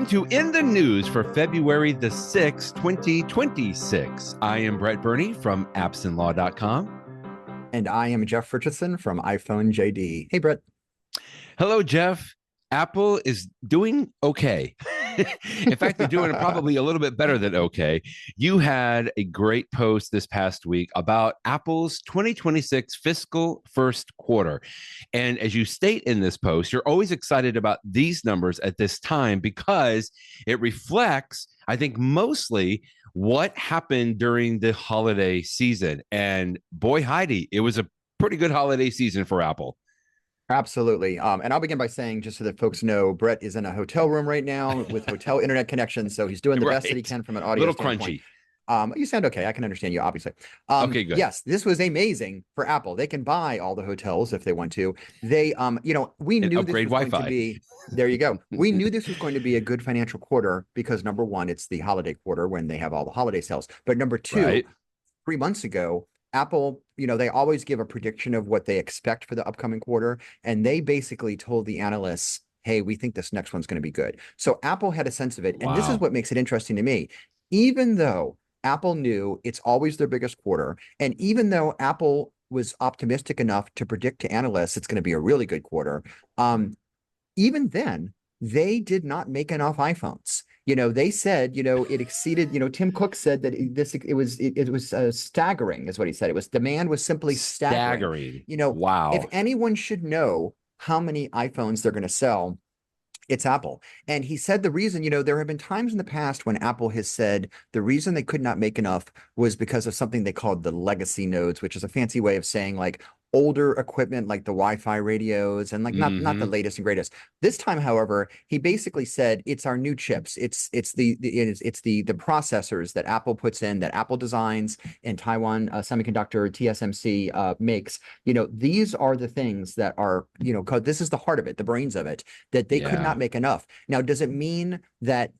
Welcome to In the News for February the 6th, 2026. I am Brett Burney from appsandlaw.com. And I am Jeff Richardson from iPhone JD. Hey, Brett. Hello, Jeff. Apple is doing okay. In fact, they're doing probably a little bit better than okay. You had a great post this past week about Apple's 2026 fiscal first quarter. And as you state in this post, you're always excited about these numbers at this time because it reflects, I think, mostly what happened during the holiday season. And boy, Heidi, it was a pretty good holiday season for Apple. Absolutely. And I'll begin by saying, just so that folks know, Brett is in a hotel room right now with hotel internet connection. So he's doing the best that he can from an audio standpoint. Crunchy. You sound okay. I can understand you, obviously. Okay, good. Yes, this was amazing for Apple. They can buy all the hotels if they want to. They, we knew this was going to be, there you go. We knew this was going to be a good financial quarter because number one, it's the holiday quarter when they have all the holiday sales. But number two, 3 months ago, Apple, they always give a prediction of what they expect for the upcoming quarter. And they basically told the analysts, hey, we think this next one's going to be good. So Apple had a sense of it. And this is what makes it interesting to me. Even though Apple knew it's always their biggest quarter, and even though Apple was optimistic enough to predict to analysts it's going to be a really good quarter, even then, they did not make enough iPhones. They said, it exceeded, Tim Cook said that it was staggering is what he said. Demand was simply staggering. Wow. If anyone should know how many iPhones they're going to sell, it's Apple. And he said the reason, there have been times in the past when Apple has said the reason they could not make enough was because of something they called the legacy nodes, which is a fancy way of saying like older equipment like the Wi-Fi radios and like not the latest and greatest. This time, however, he basically said it's our new chips. It's the processors that Apple puts in, that Apple designs, and Taiwan Semiconductor TSMC makes. These are the things that are, this is the heart of it, the brains of it, that they could not make enough. Now, does it mean that,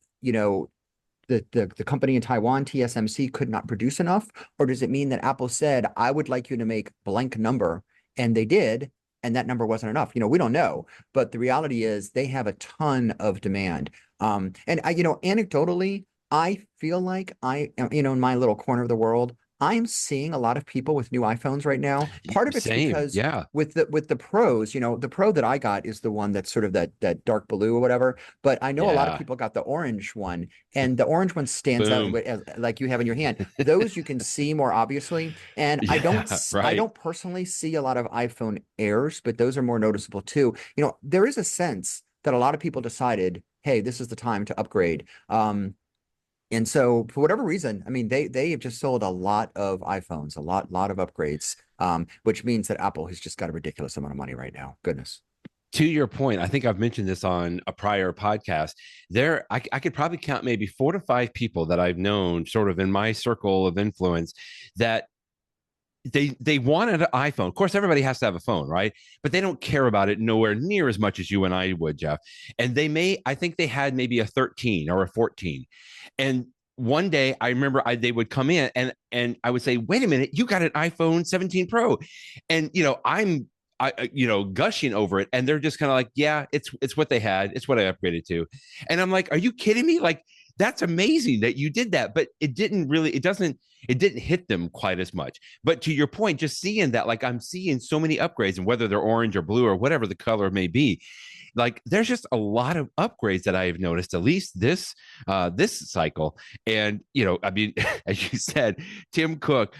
the company in Taiwan, TSMC, could not produce enough? Or does it mean that Apple said, I would like you to make blank number, and they did, and that number wasn't enough? We don't know. But the reality is they have a ton of demand. And anecdotally, I feel like in my little corner of the world, I'm seeing a lot of people with new iPhones right now. Part of it's because with the pros, the pro that I got is the one that's sort of that dark blue or whatever. But I know a lot of people got the orange one, and the orange one stands out like you have in your hand. Those you can see more obviously. And I don't personally see a lot of iPhone Airs, but those are more noticeable too. There is a sense that a lot of people decided, hey, this is the time to upgrade. And so for whatever reason, they have just sold a lot of iPhones, a lot of upgrades, which means that Apple has just got a ridiculous amount of money right now. Goodness. To your point, I think I've mentioned this on a prior podcast. I could probably count maybe 4 to 5 people that I've known sort of in my circle of influence that they wanted an iPhone. Of course, everybody has to have a phone, right? But they don't care about it nowhere near as much as you and I would, Jeff. And I think they had maybe a 13 or a 14. And one day I remember they would come in and I would say, wait a minute, you got an iPhone 17 Pro. And, I'm gushing over it. And they're just kind of like, yeah, it's what they had. It's what I upgraded to. And I'm like, are you kidding me? Like, that's amazing that you did that. But it didn't hit them quite as much. But to your point, just seeing that, like I'm seeing so many upgrades, and whether they're orange or blue or whatever the color may be, like there's just a lot of upgrades that I've noticed, at least this cycle. And as you said, Tim Cook,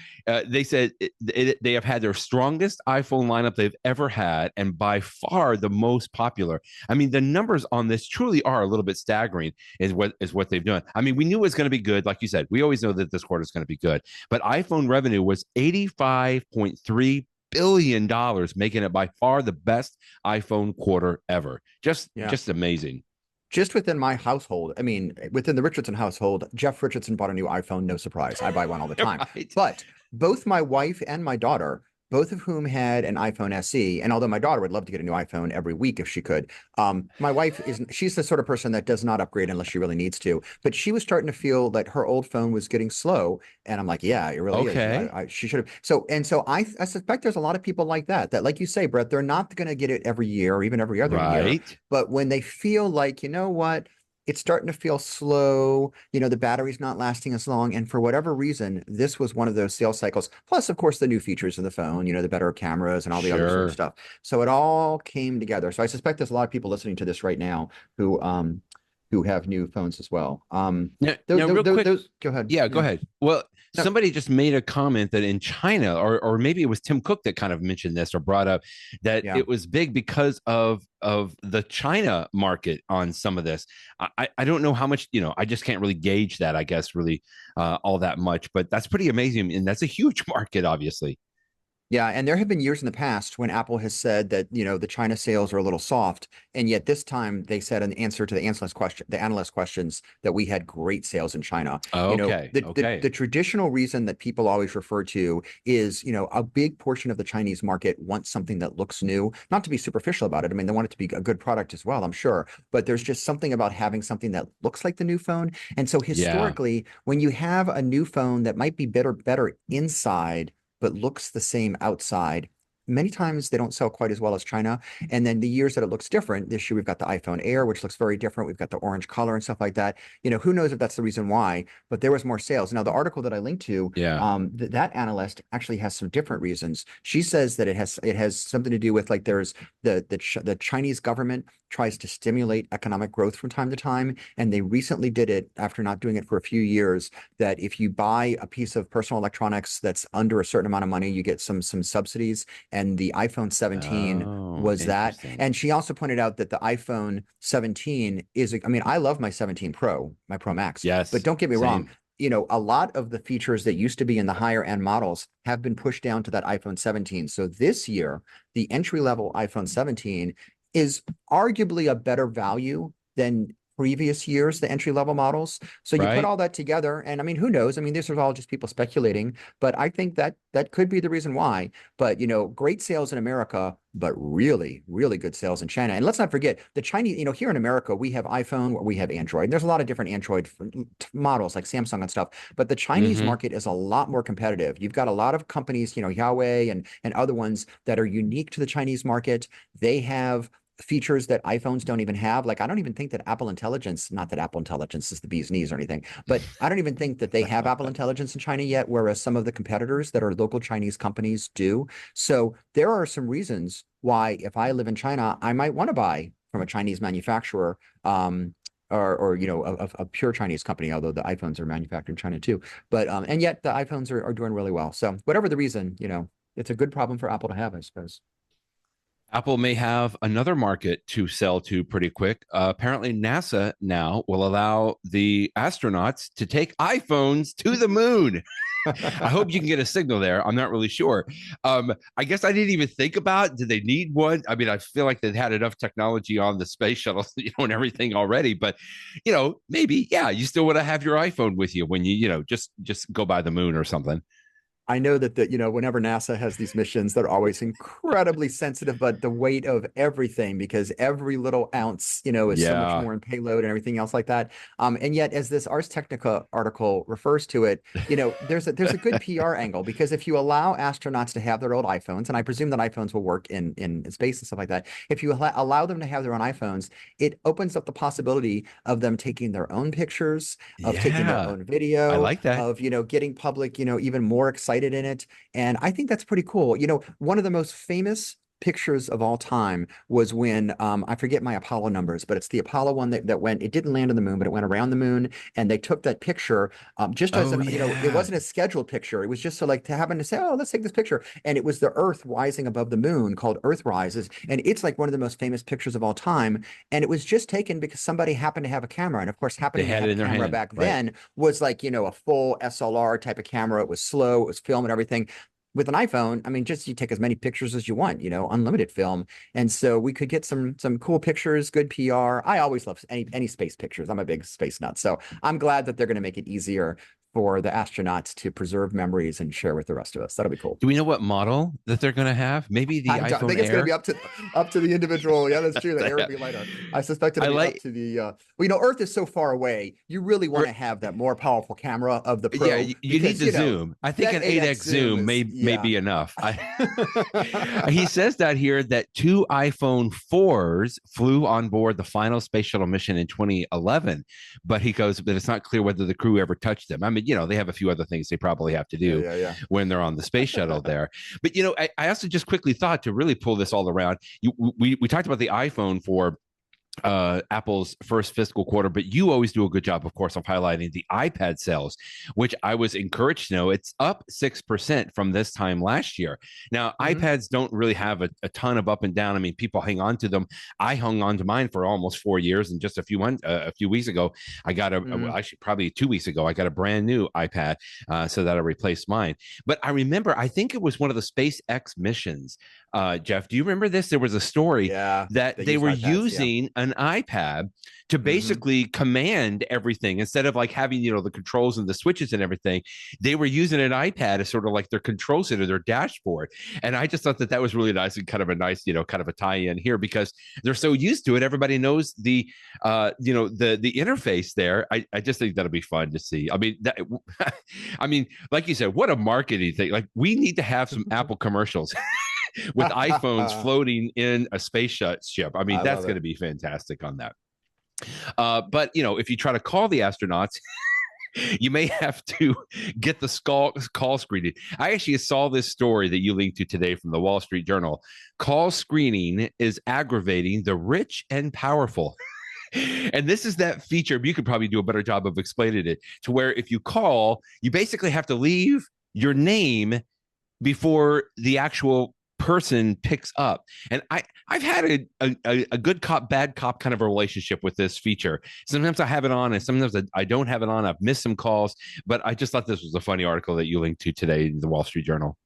they said they have had their strongest iPhone lineup they've ever had, and by far the most popular. The numbers on this truly are a little bit staggering, is what they've done. We knew it was going to be good, like you said. We always know that this quarter is going to be good, but iPhone revenue was $85.3 billion, making it by far the best iPhone quarter ever. Just amazing. Just within my household, within the Richardson household, Jeff Richardson bought a new iPhone. No surprise. I buy one all the time. Right. But both my wife and my daughter, both of whom had an iPhone SE. And although my daughter would love to get a new iPhone every week if she could, my wife she's the sort of person that does not upgrade unless she really needs to. But she was starting to feel that her old phone was getting slow. And I'm like, yeah, it really is. She should have. So I suspect there's a lot of people like that, like you say, Brett, they're not going to get it every year or even every other year. But when they feel like, you know what, it's starting to feel slow. The battery's not lasting as long. And for whatever reason, this was one of those sales cycles. Plus, of course, the new features of the phone, the better cameras and all the other sort of Sure. stuff. So it all came together. So I suspect there's a lot of people listening to this right now who have new phones as well. Now, real quick, Those, go ahead. yeah, go Yeah. ahead. Well, No, somebody just made a comment that in China, or maybe it was Tim Cook that kind of mentioned this or brought up that yeah. it was big because of the China market on some of this. I don't know how much, I just can't really gauge that, I guess, really all that much, but that's pretty amazing. And that's a huge market, obviously. Yeah, and there have been years in the past when Apple has said that, the China sales are a little soft, and yet this time they said in answer to the analyst questions that we had great sales in China. Okay. The Okay. traditional reason that people always refer to is, a big portion of the Chinese market wants something that looks new, not to be superficial about it. I mean, they want it to be a good product as well, I'm sure, but there's just something about having something that looks like the new phone. And so Yeah. historically, when you have a new phone that might be better inside but looks the same outside. Many times they don't sell quite as well as China. And then the years that it looks different, this year we've got the iPhone Air, which looks very different. We've got the orange color and stuff like that. Who knows if that's the reason why, but there was more sales. Now, the article that I linked to, Yeah. that analyst actually has some different reasons. She says that it has something to do with like there's the Chinese government tries to stimulate economic growth from time to time. And they recently did it after not doing it for a few years, that if you buy a piece of personal electronics that's under a certain amount of money, you get some subsidies. And the iPhone 17 Oh, was that. interesting. And she also pointed out that the iPhone 17 I mean, I love my 17 Pro, my Pro Max, but Yes. don't get me wrong. Same. A lot of the features that used to be in the higher end models have been pushed down to that iPhone 17. So this year, the entry level iPhone 17 is arguably a better value than previous years, the entry level models. So you put Right. all that together, and I mean, who knows? I mean, this is all just people speculating, but I think that could be the reason why. But great sales in America, but really, really good sales in China. And let's not forget the Chinese, here in America, we have iPhone, we have Android. There's a lot of different Android models like Samsung and stuff, but the Chinese Hmm. market is a lot more competitive. You've got a lot of companies, Huawei and other ones that are unique to the Chinese market. They have features that iPhones don't even have. Like, I don't even think that Apple Intelligence, not that Apple Intelligence is the bee's knees or anything, but I don't even think that they have Apple Intelligence in China yet, whereas some of the competitors that are local Chinese companies do. So there are some reasons why, if I live in China, I might want to buy from a Chinese manufacturer, or a pure Chinese company, although the iPhones are manufactured in China too. But and yet the iPhones are doing really well. So whatever the reason, it's a good problem for Apple to have, I suppose. Apple may have another market to sell to pretty quick. Apparently, NASA now will allow the astronauts to take iPhones to the moon. I hope you can get a signal there. I'm not really sure. I guess I didn't even think about, did they need one? I mean, I feel like they've had enough technology on the space shuttle, and everything already. But maybe, yeah, you still want to have your iPhone with you when just go by the moon or something. I know that whenever NASA has these missions, they're always incredibly sensitive, but the weight of everything, because every little ounce, is so much Yeah. more in payload and everything else like that. And yet, as this Ars Technica article refers to it, there's a good PR angle, because if you allow astronauts to have their old iPhones, and I presume that iPhones will work in space and stuff like that, if you allow them to have their own iPhones, it opens up the possibility of them taking their own pictures, of taking their Yeah. own I video, like that. of getting public, even more excited in it. And I think that's pretty cool. One of the most famous pictures of all time was when I forget my Apollo numbers, but it's the Apollo one that went, it didn't land on the moon, but it went around the moon, and they took that picture just as Oh, an, it yeah. wasn't a scheduled picture. It was just so like to happen to say, oh, let's take this picture. And it was the Earth rising above the moon, called Earth Rises. And it's like one of the most famous pictures of all time. And it was just taken because somebody happened to have a camera. And of course, They happening to had it have a in their camera hand. back Right. then was like, a full SLR type of camera. It was slow, it was film and everything. With an iPhone, I mean, just you take as many pictures as you want, unlimited film. And so we could get some cool pictures, good PR. I always love any space pictures. I'm a big space nut. So I'm glad that they're going to make it easier for the astronauts to preserve memories and share with the rest of us. That'll be cool. Do we know what model that they're going to have? Maybe the I iPhone think it's going to Air? be up to the individual. Yeah, that's true. The Air would be lighter. I suspect it'll be up to the. Well, Earth is so far away. You really want to have that more powerful camera of the Pro. Yeah, you need the zoom. I think an 8x zoom may be enough. He says that here that 2 iPhone 4s flew on board the final space shuttle mission in 2011, but he goes, but it's not clear whether the crew ever touched them. I mean, they have a few other things they probably have to do when they're on the space shuttle there. But I also just quickly thought to really pull this all around. We talked about the iPhone for Apple's first fiscal quarter, but you always do a good job, of course, of highlighting the iPad sales, which I was encouraged to know it's up 6% from this time last year. Now, iPads don't really have a ton of up and down. I mean, people hang on to them. I hung on to mine for almost 4 years, and just a few weeks ago, I got actually probably 2 weeks ago, I got a brand new iPad, so that I replaced mine. But I remember, I think it was one of the SpaceX missions. Jeff, do you remember this? There was a story that they were using an iPad to basically command everything instead of like having, the controls and the switches and everything. They were using an iPad as sort of like their control center, their dashboard. And I just thought that was really nice and kind of a nice, kind of a tie in here because they're so used to it. Everybody knows the interface there. I just think that'll be fun to see. I mean, I mean, like you said, what a marketing thing. Like we need to have some Apple commercials. With iPhones floating in a space ship. I mean, that's going to be fantastic on that. But, if you try to call the astronauts, you may have to get the call screening. I actually saw this story that you linked to today from the Wall Street Journal. Call screening is aggravating the rich and powerful. And this is that feature, you could probably do a better job of explaining it, to where if you call, you basically have to leave your name before the actual person picks up. And I've had a good cop, bad cop kind of a relationship with this feature. Sometimes I have it on and sometimes I don't have it on. I've missed some calls, but I just thought this was a funny article that you linked to today in the Wall Street Journal.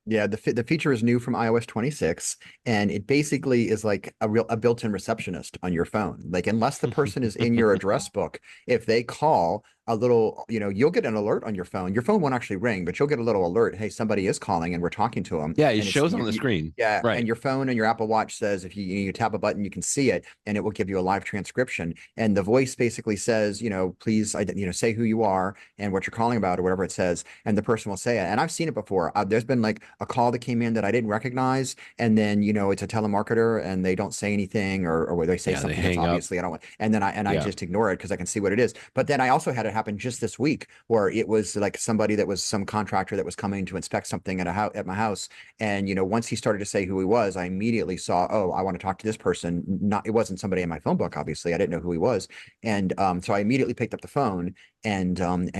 Yeah, the feature is new from iOS 26, and it basically is like a built-in receptionist on your phone. Like unless the person is in your address book, if they call a little, you'll get an alert on your phone. Your phone won't actually ring, but you'll get a little alert. Hey, somebody is calling and we're talking to them. Yeah, it shows on the screen. Yeah, right. And your phone and your Apple Watch says if you tap a button, you can see it, and it will give you a live transcription. And the voice basically says, please, say who you are and what you're calling about or whatever it says, and the person will say it. And I've seen it before. There's been like a call that came in that I didn't recognize, and then it's a telemarketer and they don't say anything, or where they say something that's obviously I don't want, and then I just ignore it because I can see what it is. But then I also had it happen just this week where it was like somebody that was some contractor that was coming to inspect something at my house, and once he started to say who he was, I immediately saw, oh, I want to talk to this person. It wasn't somebody in my phone book, obviously. I didn't know who he was, and so I immediately picked up the phone and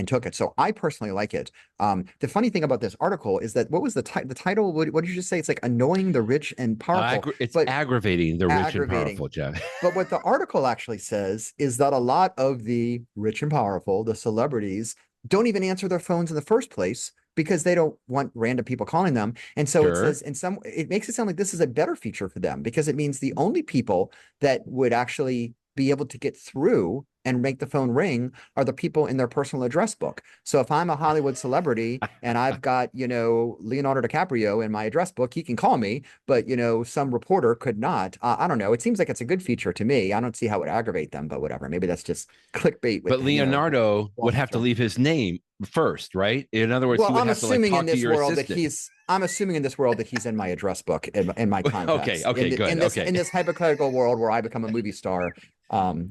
took it. So I personally like it. The funny thing about this article is that what was the title? What did you just say? It's like annoying the rich and powerful. It's aggravating the rich and powerful, Jeff. But what the article actually says is that a lot of the rich and powerful, the celebrities, don't even answer their phones in the first place because they don't want random people calling them. And so it says it makes it sound like this is a better feature for them because it means the only people that would actually be able to get through and make the phone ring are the people in their personal address book. So if I'm a Hollywood celebrity and I've got, Leonardo DiCaprio in my address book, he can call me, but, some reporter could not. I don't know. It seems like it's a good feature to me. I don't see how it would aggravate them, but whatever. Maybe that's just clickbait. But Leonardo would have to leave his name first, right? In other words, he would have to like talk to your assistant. I'm assuming in this world that he's in my address book in my contacts. Okay, good. In this hypothetical world where I become a movie star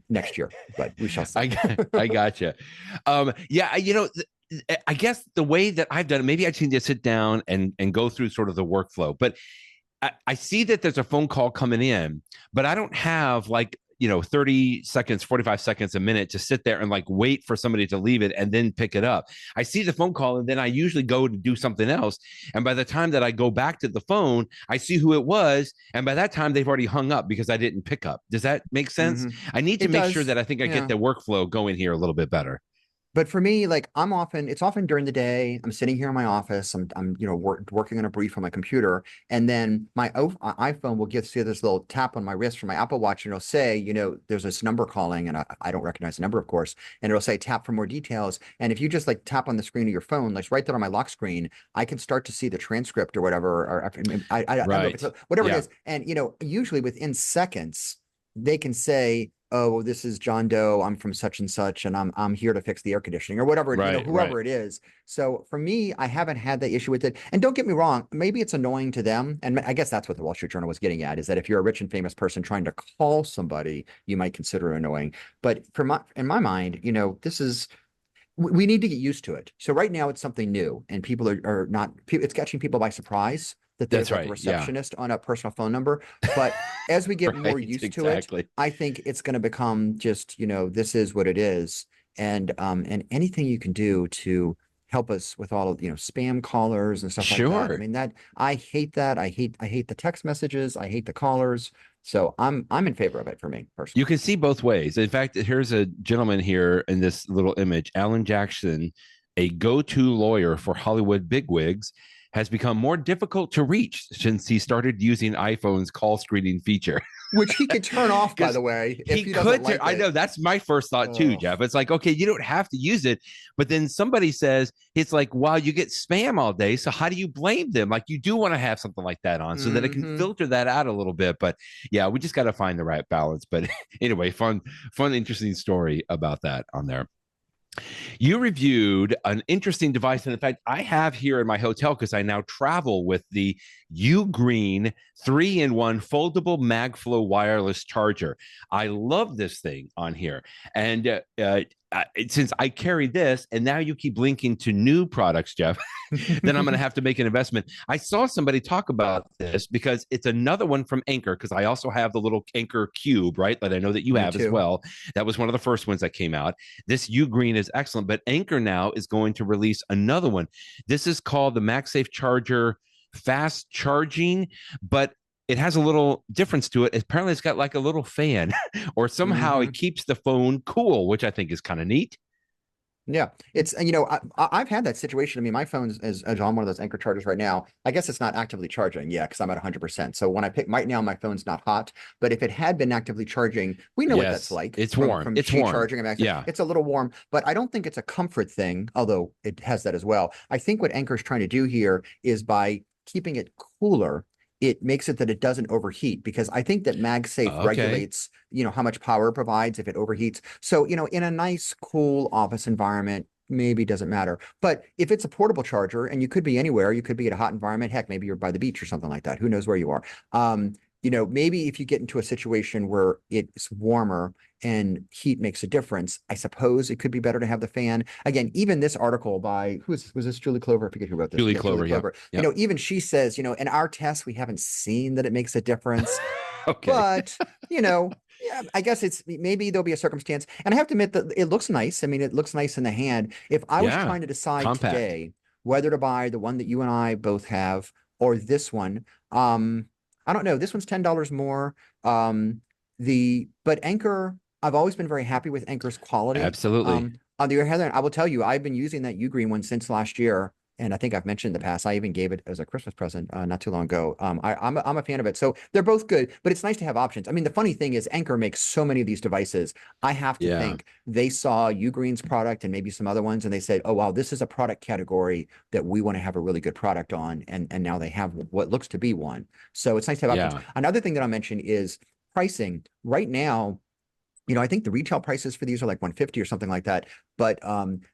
next year, but we shall see. I gotcha. I guess the way that I've done it, maybe I need to sit down and go through sort of the workflow, but I see that there's a phone call coming in, but I don't have 30 seconds, 45 seconds, a minute to sit there and like wait for somebody to leave it and then pick it up. I see the phone call and then I usually go to do something else. And by the time that I go back to the phone, I see who it was. And by that time, they've already hung up because I didn't pick up. Does that make sense? I need to make sure that I think I get the workflow going here a little bit better. But for me, like it's often during the day. I'm sitting here in my office. I'm working on a brief on my computer, and then my iPhone will see this little tap on my wrist from my Apple Watch, and it'll say, there's this number calling, and I don't recognize the number, of course, and it'll say tap for more details. And if you just like tap on the screen of your phone, like right there on my lock screen, I can start to see the transcript or whatever, or I don't know if it's whatever it is, and usually within seconds they can say, oh, this is John Doe. I'm from such and such, and I'm here to fix the air conditioning or whatever, whoever it is. So for me, I haven't had the issue with it. And don't get me wrong, maybe it's annoying to them. And I guess that's what the Wall Street Journal was getting at, is that if you're a rich and famous person trying to call somebody, you might consider it annoying. But in my mind, we need to get used to it. So right now it's something new, and people are not, it's catching people by surprise that there's like a receptionist on a personal phone number. But as we get more used to it, I think it's going to become just, this is what it is. And anything you can do to help us with all of, spam callers and stuff like that. I mean, I hate that. I hate the text messages. I hate the callers. So I'm in favor of it for me personally. You can see both ways. In fact, here's a gentleman here in this little image, Alan Jackson, a go-to lawyer for Hollywood bigwigs, has become more difficult to reach since he started using iPhone's call screening feature. Which he could turn off, by the way. If he could. Like I know that's my first thought too, Jeff. It's like, okay, you don't have to use it, but then somebody says it's like, wow, you get spam all day, so how do you blame them? Like, you do want to have something like that on so that it can filter that out a little bit. But yeah, we just got to find the right balance. But anyway, fun, interesting story about that on there. You reviewed an interesting device. And in fact, I have here in my hotel, because I now travel with the UGREEN 3-in-1 foldable MagFlow wireless charger. I love this thing on here. And since I carry this, and now you keep linking to new products, Jeff, then I'm going to have to make an investment. I saw somebody talk about this because it's another one from Anker, because I also have the little Anker cube, right? That I know that you have as well. That was one of the first ones that came out. This UGREEN is excellent, but Anker now is going to release another one. This is called the MagSafe Charger Fast Charging, but it has a little difference to it. Apparently, it's got like a little fan, or somehow it keeps the phone cool, which I think is kind of neat. Yeah, it's, I've had that situation. I mean, my phone is on one of those Anker chargers right now. I guess it's not actively charging. Yeah, because I'm at 100%. So when I pick right now, my phone's not hot. But if it had been actively charging, we know what that's like. It's warm. From it's warm. Charging. Yeah, it's a little warm, but I don't think it's a comfort thing, although it has that as well. I think what Anker's trying to do here is by keeping it cooler, it makes it that it doesn't overheat, because I think that MagSafe regulates, how much power it provides if it overheats. So, in a nice, cool office environment, maybe doesn't matter. But if it's a portable charger, and you could be anywhere, you could be at a hot environment, heck, maybe you're by the beach or something like that. Who knows where you are? Maybe if you get into a situation where it's warmer and heat makes a difference, I suppose it could be better to have the fan. Again, even this article by, was this Juli Clover? I forget who wrote this. Juli Clover, yeah. Even she says, in our tests, we haven't seen that it makes a difference. But, yeah, I guess maybe there'll be a circumstance. And I have to admit that it looks nice. I mean, it looks nice in the hand. If I was trying to decide today whether to buy the one that you and I both have or this one, I don't know. This one's $10 more. But Anker, I've always been very happy with Anker's quality. Absolutely. On the other hand, I will tell you, I've been using that UGREEN one since last year. And I think I've mentioned in the past, I even gave it as a Christmas present not too long ago. I'm a fan of it. So they're both good, but it's nice to have options. I mean, the funny thing is Anker makes so many of these devices. I have to think they saw UGREEN's product and maybe some other ones, and they said, oh, wow, this is a product category that we want to have a really good product on. And now they have what looks to be one. So it's nice to have options. Another thing that I'll mention is pricing. Right now, I think the retail prices for these are like $150 or something like that. But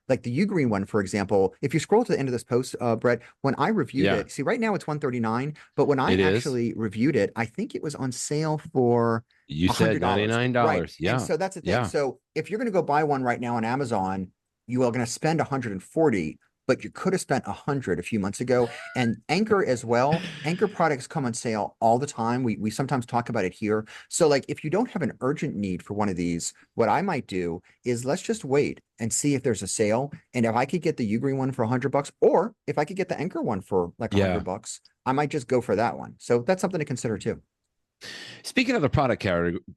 like the UGREEN one, for example, if you scroll to the end of this post, Brett, when I reviewed it, see, right now it's $139, but when I actually reviewed it, I think it was on sale for $100. Said $99. Right. Yeah. And so that's the thing. So if you're going to go buy one right now on Amazon, you are going to spend $140, but you could have spent $100 a few months ago. And Anker as well. Anker products come on sale all the time. We sometimes talk about it here. So like, if you don't have an urgent need for one of these, what I might do is let's just wait and see if there's a sale. And if I could get the UGREEN one for $100, or if I could get the Anker one for like $100, I might just go for that one. So that's something to consider too. Speaking of the product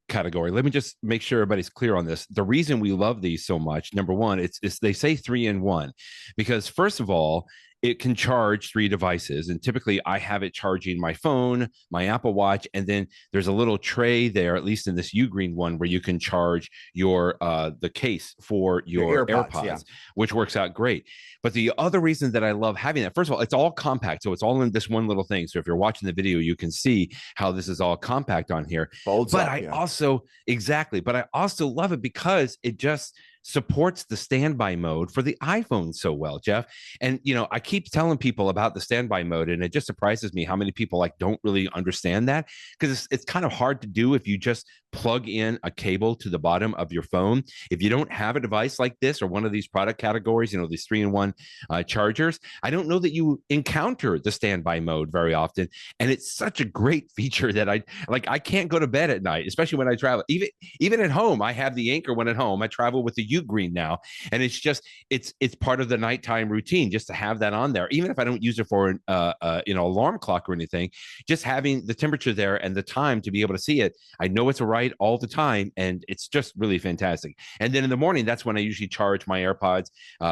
category, let me just make sure everybody's clear on this. The reason we love these so much, number one, it's they say 3-in-1 because first of all, it can charge 3 devices, and typically I have it charging my phone, my Apple Watch, and then there's a little tray there, at least in this UGREEN one, where you can charge your the case for your AirPods, yeah. which works out great. But the other reason that I love having that, first of all, it's all compact, so it's all in this one little thing. So if you're watching the video, you can see how this is all compact on here. Folds but up, I yeah. also exactly, but I also love it because it just supports the standby mode for the iPhone so well, Jeff. And I keep telling people about the standby mode, and it just surprises me how many people like don't really understand that, because it's kind of hard to do if you just plug in a cable to the bottom of your phone. If you don't have a device like this or one of these product categories, these 3-in-1 chargers, I don't know that you encounter the standby mode very often. And it's such a great feature that I can't go to bed at night, especially when I travel. Even at home, I have the Anker one at home. I travel with the UGREEN now, and it's part of the nighttime routine just to have that on there. Even if I don't use it for an alarm clock or anything, just having the temperature there and the time to be able to see it, I know it's right all the time, and it's just really fantastic. And then in the morning, that's when I usually charge my AirPods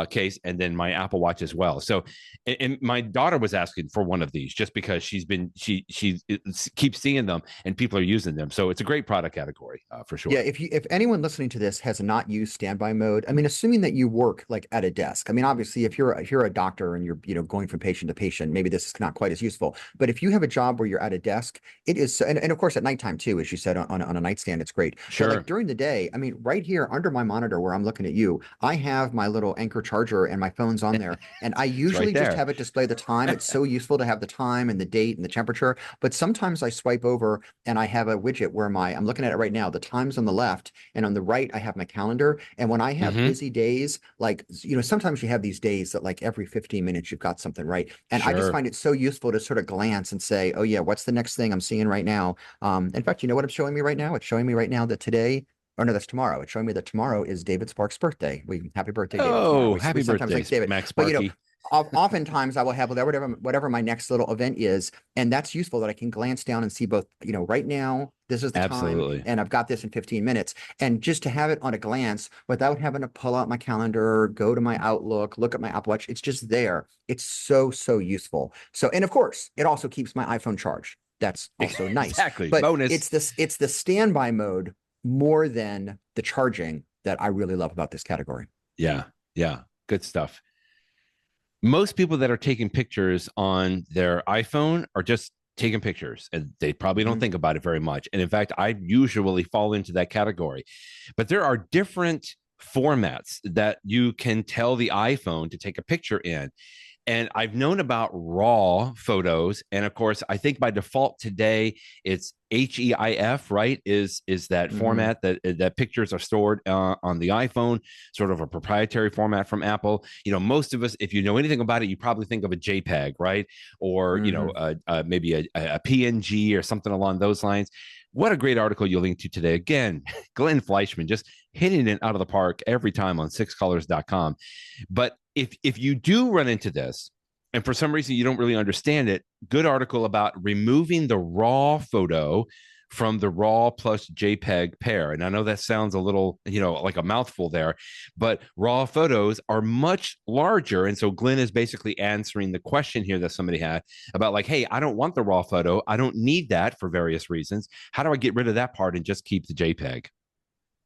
case and then my Apple Watch as well. So, and my daughter was asking for one of these just because she keeps seeing them and people are using them. So it's a great product category for sure. Yeah, if anyone listening to this has not used standby mode, I mean, assuming that you work like at a desk, I mean, obviously, if you're a doctor and you're going from patient to patient, maybe this is not quite as useful. But if you have a job where you're at a desk, it is, and of course at nighttime too, as you said, on a nightstand, it's great. Sure. But like during the day, I mean, right here under my monitor where I'm looking at you, I have my little Anker charger and my phone's on there, and I usually right just have it display the time. It's so useful to have the time and the date and the temperature. But sometimes I swipe over and I have a widget where I'm looking at it right now. The time's on the left, and on the right I have my calendar. And when I have busy days, like sometimes you have these days that like every 15 minutes you've got something, right? And I just find it so useful to sort of glance and say, oh yeah, what's the next thing I'm seeing right now? In fact, you know what it's showing me right now? It's showing me right now that today, oh no, that's tomorrow. It's showing me that tomorrow is David Sparks' birthday. Happy birthday, David. Oh, We happy sometimes birthday, like David. Max But Sparky. oftentimes I will have whatever my next little event is, and that's useful that I can glance down and see both, right now, this is the Absolutely. time, and I've got this in 15 minutes. And just to have it on a glance without having to pull out my calendar, go to my Outlook, look at my Apple Watch, it's just there. It's so, so useful. So, and of course, it also keeps my iPhone charged. That's also nice. Exactly. But bonus. it's the standby mode more than the charging that I really love about this category. Yeah. Good stuff. Most people that are taking pictures on their iPhone are just taking pictures, and they probably don't think about it very much. And in fact, I usually fall into that category. But there are different formats that you can tell the iPhone to take a picture in. And I've known about RAW photos, and of course, I think by default today it's HEIF, right? Is that format that pictures are stored on the iPhone, sort of a proprietary format from Apple. Most of us, if you know anything about it, you probably think of a JPEG, right? Or maybe a PNG or something along those lines. What a great article you linked to today. Again, Glenn Fleischman just hitting it out of the park every time on sixcolors.com. But if you do run into this, and for some reason you don't really understand it, good article about removing the RAW photo from the RAW plus JPEG pair. And I know that sounds a little, like a mouthful there, but RAW photos are much larger. And so Glenn is basically answering the question here that somebody had about like, hey, I don't want the RAW photo. I don't need that for various reasons. How do I get rid of that part and just keep the JPEG?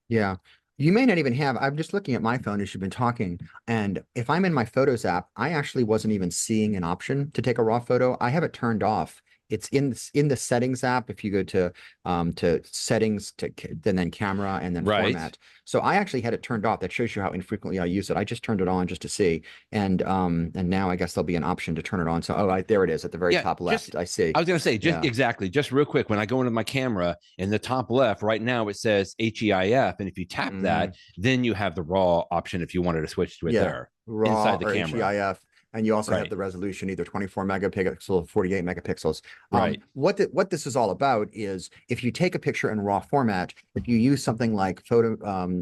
Yeah. You may not even have, I'm just looking at my phone as you've been talking, and if I'm in my Photos app, I actually wasn't even seeing an option to take a raw photo. I have it turned off. It's in the settings app. If you go to settings then camera and then format. So I actually had it turned off. That shows you how infrequently I use it. I just turned it on just to see, and now I guess there'll be an option to turn it on. So there it is at the very top left. I see. I was gonna say exactly. Just real quick, when I go into my camera in the top left, right now it says HEIF, and if you tap that, then you have the RAW option if you wanted to switch to it there RAW inside the or camera. HEIF. And you also have the resolution, either 24 megapixels, 48 megapixels. Right. What this is all about is if you take a picture in raw format, if you use something like Pixelmate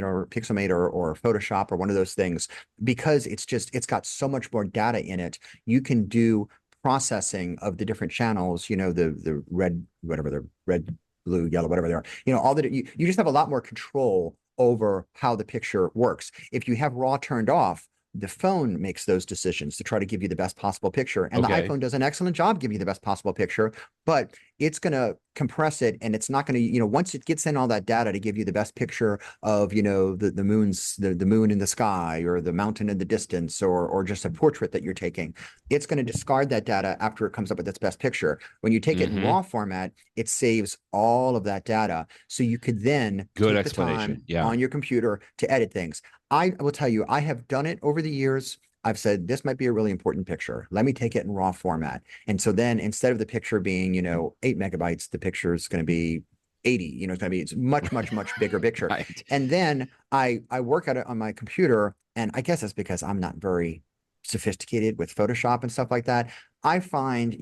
or Photoshop or one of those things, because it's got so much more data in it, you can do processing of the different channels, the red, whatever the red, blue, yellow, whatever they are, all that you just have a lot more control over how the picture works. If you have RAW turned off, the phone makes those decisions to try to give you the best possible picture. And the iPhone does an excellent job giving you the best possible picture, but it's going to compress it, and it's not going to, once it gets in all that data to give you the best picture of, the moon in the sky, or the mountain in the distance, or just a portrait that you're taking, it's going to discard that data after it comes up with its best picture. When you take it in RAW format, it saves all of that data. So you could then take the time on your computer to edit things. I will tell you, I have done it over the years. I've said, this might be a really important picture. Let me take it in RAW format. And so then instead of the picture being, 8 megabytes, the picture is going to be 80, it's much, much, much bigger picture. Right. And then I work at it on my computer. And I guess that's because I'm not very sophisticated with Photoshop and stuff like that. I find,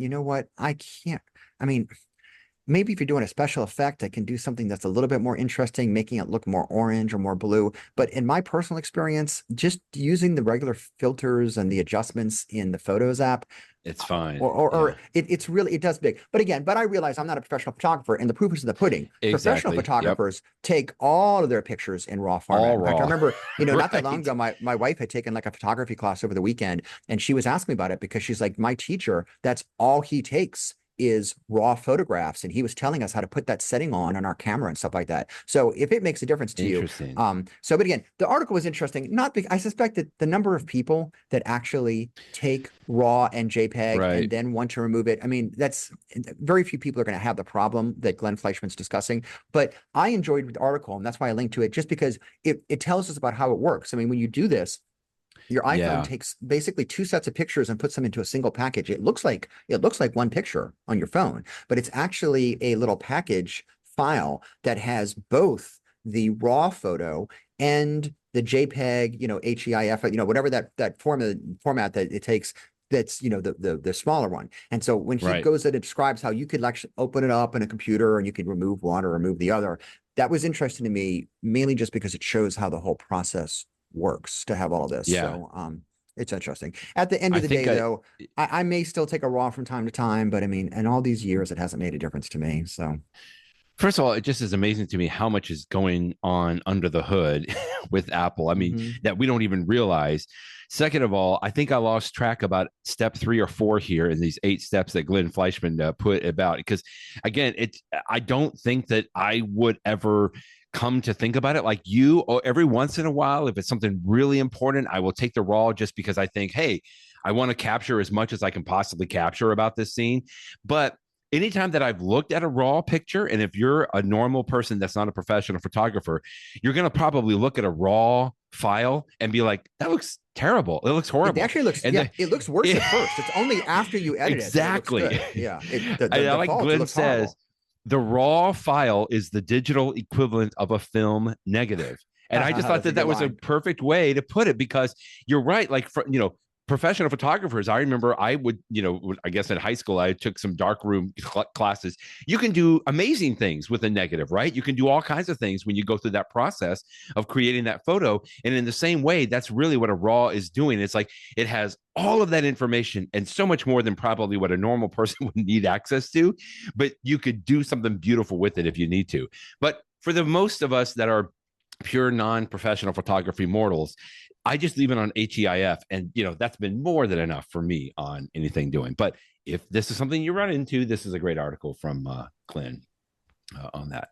maybe if you're doing a special effect, I can do something that's a little bit more interesting, making it look more orange or more blue. But in my personal experience, just using the regular filters and the adjustments in the Photos app, it's fine. It's really, it does big. But I realize I'm not a professional photographer, and the proof is in the pudding. Exactly. Professional photographers take all of their pictures in RAW format. In fact, I remember, not that long ago, my wife had taken like a photography class over the weekend, and she was asking me about it because she's like, my teacher, that's all he takes is RAW photographs, and he was telling us how to put that setting on our camera and stuff like that. So if it makes a difference to you, but again, the article was interesting. I suspect that the number of people that actually take RAW and JPEG and then want to remove it, that's very few people are going to have the problem that Glenn Fleischman's discussing. But I enjoyed the article, and that's why I linked to it, just because it tells us about how it works. When you do this, your iPhone takes basically 2 sets of pictures and puts them into a single package. It looks like one picture on your phone, but it's actually a little package file that has both the RAW photo and the JPEG, HEIF, whatever that format that it takes. That's the smaller one. And so when he goes and it describes how you could actually open it up in a computer and you could remove one or remove the other, that was interesting to me, mainly just because it shows how the whole process works to have all of this. So it's interesting. At the end of the day, though, I may still take a RAW from time to time, but in all these years, it hasn't made a difference to me. So first of all, it just is amazing to me how much is going on under the hood with Apple. That we don't even realize. Second of all, I think I lost track about step 3 or 4 here in these 8 steps that Glenn Fleischman put about, because again, I don't think that I would ever come to think about it like you. Or every once in a while, if it's something really important, I will take the RAW just because I think, hey, I want to capture as much as I can possibly capture about this scene. But anytime that I've looked at a RAW picture, and if you're a normal person that's not a professional photographer, you're going to probably look at a RAW file and be like, that looks terrible. It looks horrible. It actually looks, it looks worse at first. It's only after you edit it. Exactly. Like Glenn says, the RAW file is the digital equivalent of a film negative. And I just thought that was a perfect way to put it, because you're right. Like, professional photographers, I remember I would, I guess in high school, I took some darkroom classes. You can do amazing things with a negative, right? You can do all kinds of things when you go through that process of creating that photo. And in the same way, that's really what a RAW is doing. It's like it has all of that information and so much more than probably what a normal person would need access to. But you could do something beautiful with it if you need to. But for the most of us that are pure non-professional photography mortals, I just leave it on HEIF, and that's been more than enough for me on anything doing. But if this is something you run into, this is a great article from Glenn on that.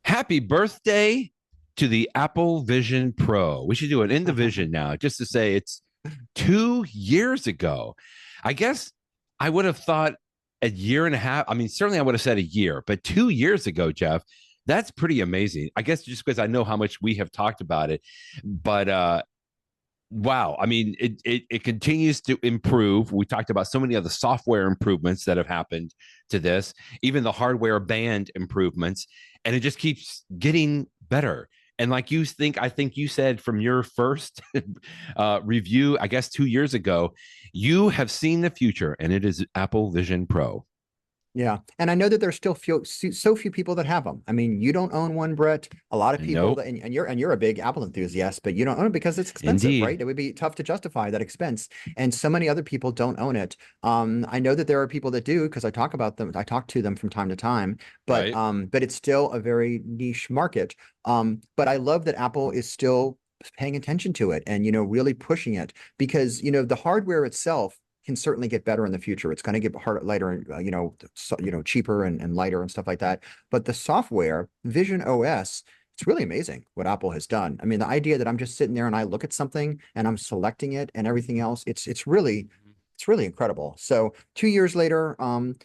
Happy birthday to the Apple Vision Pro. We should do an in the Vision now, just to say it's 2 years ago. I guess I would have thought a year and a half. Certainly I would have said a year, but 2 years ago, Jeff. That's pretty amazing. I guess just because I know how much we have talked about it, but wow. It continues to improve. We talked about so many of the software improvements that have happened to this, even the hardware band improvements, and it just keeps getting better. And like I think you said from your first review, I guess 2 years ago, you have seen the future, and it is Apple Vision Pro. Yeah. And I know that there's still so few people that have them. I mean, you don't own one, Brett. A lot of people Nope. that, and you're a big Apple enthusiast, but you don't own it because it's expensive, Indeed. right? It would be tough to justify that expense. And so many other people don't own it. I know that there are people that do because I talk about them. I talk to them from time to time, Right. but it's still a very niche market. But I love that Apple is still paying attention to it and, really pushing it because, the hardware itself can certainly get better in the future. It's going to get harder, lighter, and cheaper and lighter and stuff like that. But the software, Vision OS, it's really amazing what Apple has done. I mean, the idea that I'm just sitting there and I look at something and I'm selecting it and everything else, it's really incredible. So 2 years later, I'm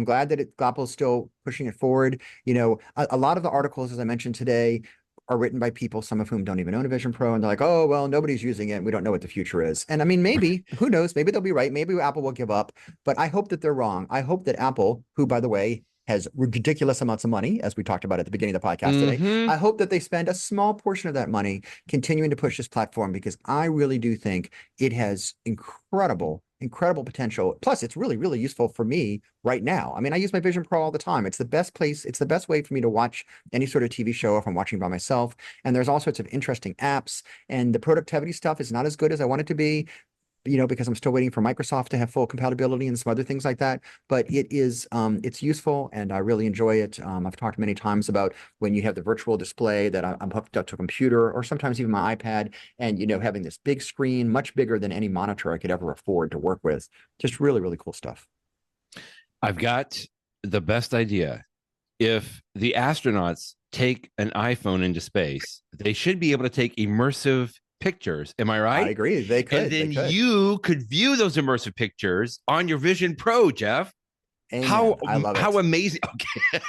glad that Apple's still pushing it forward. A lot of the articles, as I mentioned today, are written by people, some of whom don't even own a Vision Pro, and they're like, oh, well, nobody's using it. We don't know what the future is. And I mean, maybe, who knows? Maybe they'll be right. Maybe Apple will give up, but I hope that they're wrong. I hope that Apple, who, by the way, has ridiculous amounts of money, as we talked about at the beginning of the podcast today. Mm-hmm. I hope that they spend a small portion of that money continuing to push this platform because I really do think it has incredible potential. Plus, it's really, really useful for me right now. I mean, I use my Vision Pro all the time. It's the best place. It's the best way for me to watch any sort of TV show if I'm watching by myself. And there's all sorts of interesting apps. And the productivity stuff is not as good as I want it to be, because I'm still waiting for Microsoft to have full compatibility and some other things like that. But it's useful and I really enjoy it. I've talked many times about when you have the virtual display that I'm hooked up to a computer or sometimes even my iPad and, having this big screen, much bigger than any monitor I could ever afford to work with. Just really, really cool stuff. I've got the best idea. If the astronauts take an iPhone into space, they should be able to take immersive pictures. Am I right? I agree. They could. And then They could. you could view those immersive pictures on your Vision Pro, Jeff. Amen. I love it. How amazing. Okay.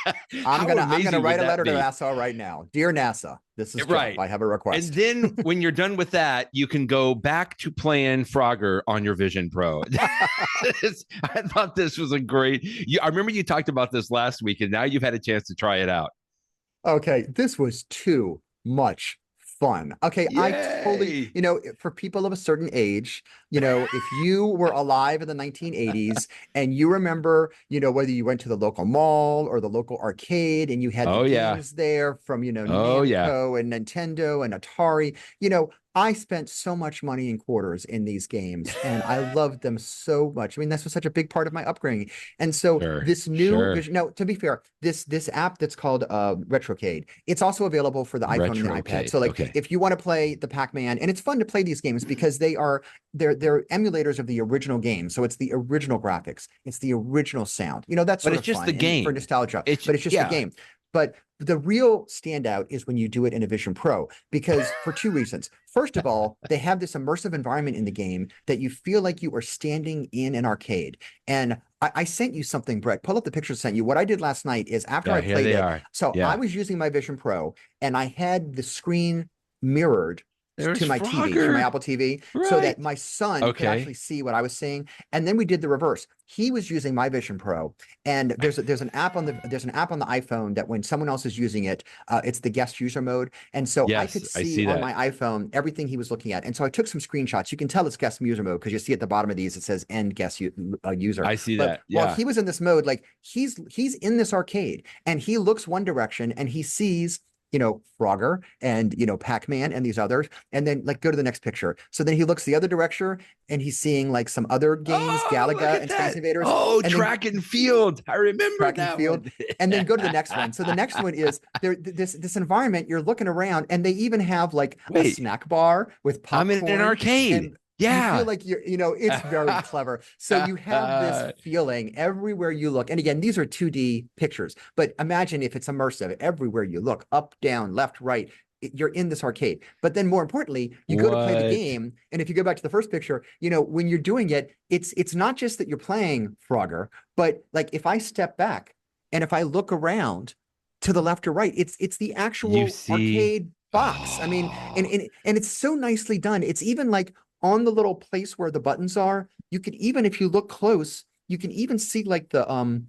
I'm gonna write a letter to NASA right now. Dear NASA, this is right. Jeff. I have a request. And then when you're done with that, you can go back to playing Frogger on your Vision Pro. I thought this was a great. I remember you talked about this last week, and now you've had a chance to try it out. Okay, this was too much fun. Okay, Yay! I totally, for people of a certain age, if you were alive in the 1980s and you remember, whether you went to the local mall or the local arcade and you had the games there from, Namco and Nintendo and Atari, I spent so much money in quarters in these games and I loved them so much. I mean, this was such a big part of my upbringing. And so this new Vision, now to be fair, this app that's called Retrocade, it's also available for the iPhone and the iPad. So if you want to play the Pac-Man, and it's fun to play these games because they're emulators of the original game. So it's the original graphics, it's the original sound. That's sort but it's of just fun the game for nostalgia. But it's just the game. But the real standout is when you do it in a Vision Pro, because for two reasons. First of all, they have this immersive environment in the game that you feel like you are standing in an arcade. And I sent you something, Brett. Pull up the picture I sent you. What I did last night is after I played it. So I was using my Vision Pro and I had the screen mirrored to my TV, to my Apple TV, so that my son could actually see what I was seeing. And then we did the reverse. He was using my Vision Pro, and there's an app on the iPhone that when someone else is using it, it's the guest user mode, and so I could see on my iPhone everything he was looking at. And so I took some screenshots. You can tell it's guest user mode because you see at the bottom of these it says end guest user. I see that. While he was in this mode, like he's in this arcade, and he looks one direction and he sees Frogger and, Pac-Man and these others. And then go to the next picture. So then he looks the other direction and he's seeing some other games, Galaga and Space Invaders. Oh, Track and Field. I remember that one. And then go to the next one. So the next one is this environment, you're looking around and they even have a snack bar with popcorn. I'm in an arcade. You feel like it's very clever. So you have this feeling everywhere you look. And again, these are 2D pictures, but imagine if it's immersive everywhere you look, up, down, left, right, you're in this arcade. But then more importantly, you go to play the game. And if you go back to the first picture, when you're doing it, it's not just that you're playing Frogger, but if I step back and if I look around to the left or right, it's the actual arcade box. I mean, and it's so nicely done. It's even on the little place where the buttons are, you could even, if you look close, you can even see the